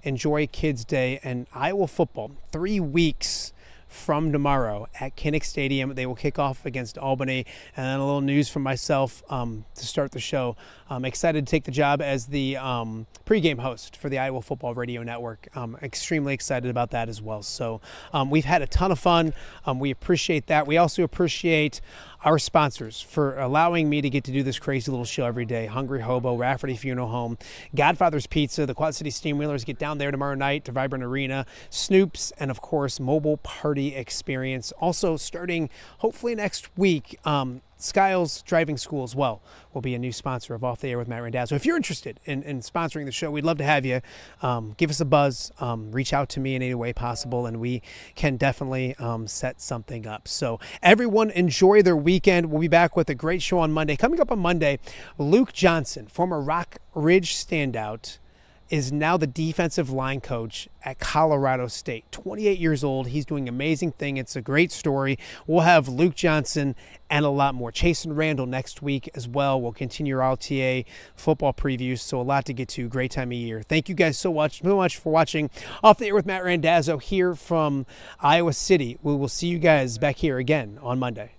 [SPEAKER 2] enjoy Kids Day and Iowa football. 3 weeks from tomorrow at Kinnick Stadium. They will kick off against Albany. And then a little news from myself to start the show. I'm excited to take the job as the pregame host for the Iowa Football Radio Network. I'm extremely excited about that as well. So we've had a ton of fun. We appreciate that. We also appreciate our sponsors for allowing me to get to do this crazy little show every day. Hungry Hobo, Rafferty Funeral Home, Godfather's Pizza, the Quad City Steamwheelers get down there tomorrow night to Vibrant Arena, Snoops, and of course, Mobile Party Experience. Also starting hopefully next week, Skiles Driving School as well will be a new sponsor of Off the Air with Matt Randazzo. If you're interested in sponsoring the show, we'd love to have you. Give us a buzz. Reach out to me in any way possible, and we can definitely set something up. So everyone enjoy their weekend. We'll be back with a great show on Monday. Coming up on Monday, Luke Johnson, former Rock Ridge standout, is now the defensive line coach at Colorado State. 28 years old. He's doing an amazing thing. It's a great story. We'll have Luke Johnson and a lot more. Chase and Randall next week as well. We'll continue our OTA football previews, so a lot to get to. Great time of year. Thank you guys so much for watching Off the Air with Matt Randazzo here from Iowa City. We will see you guys back here again on Monday.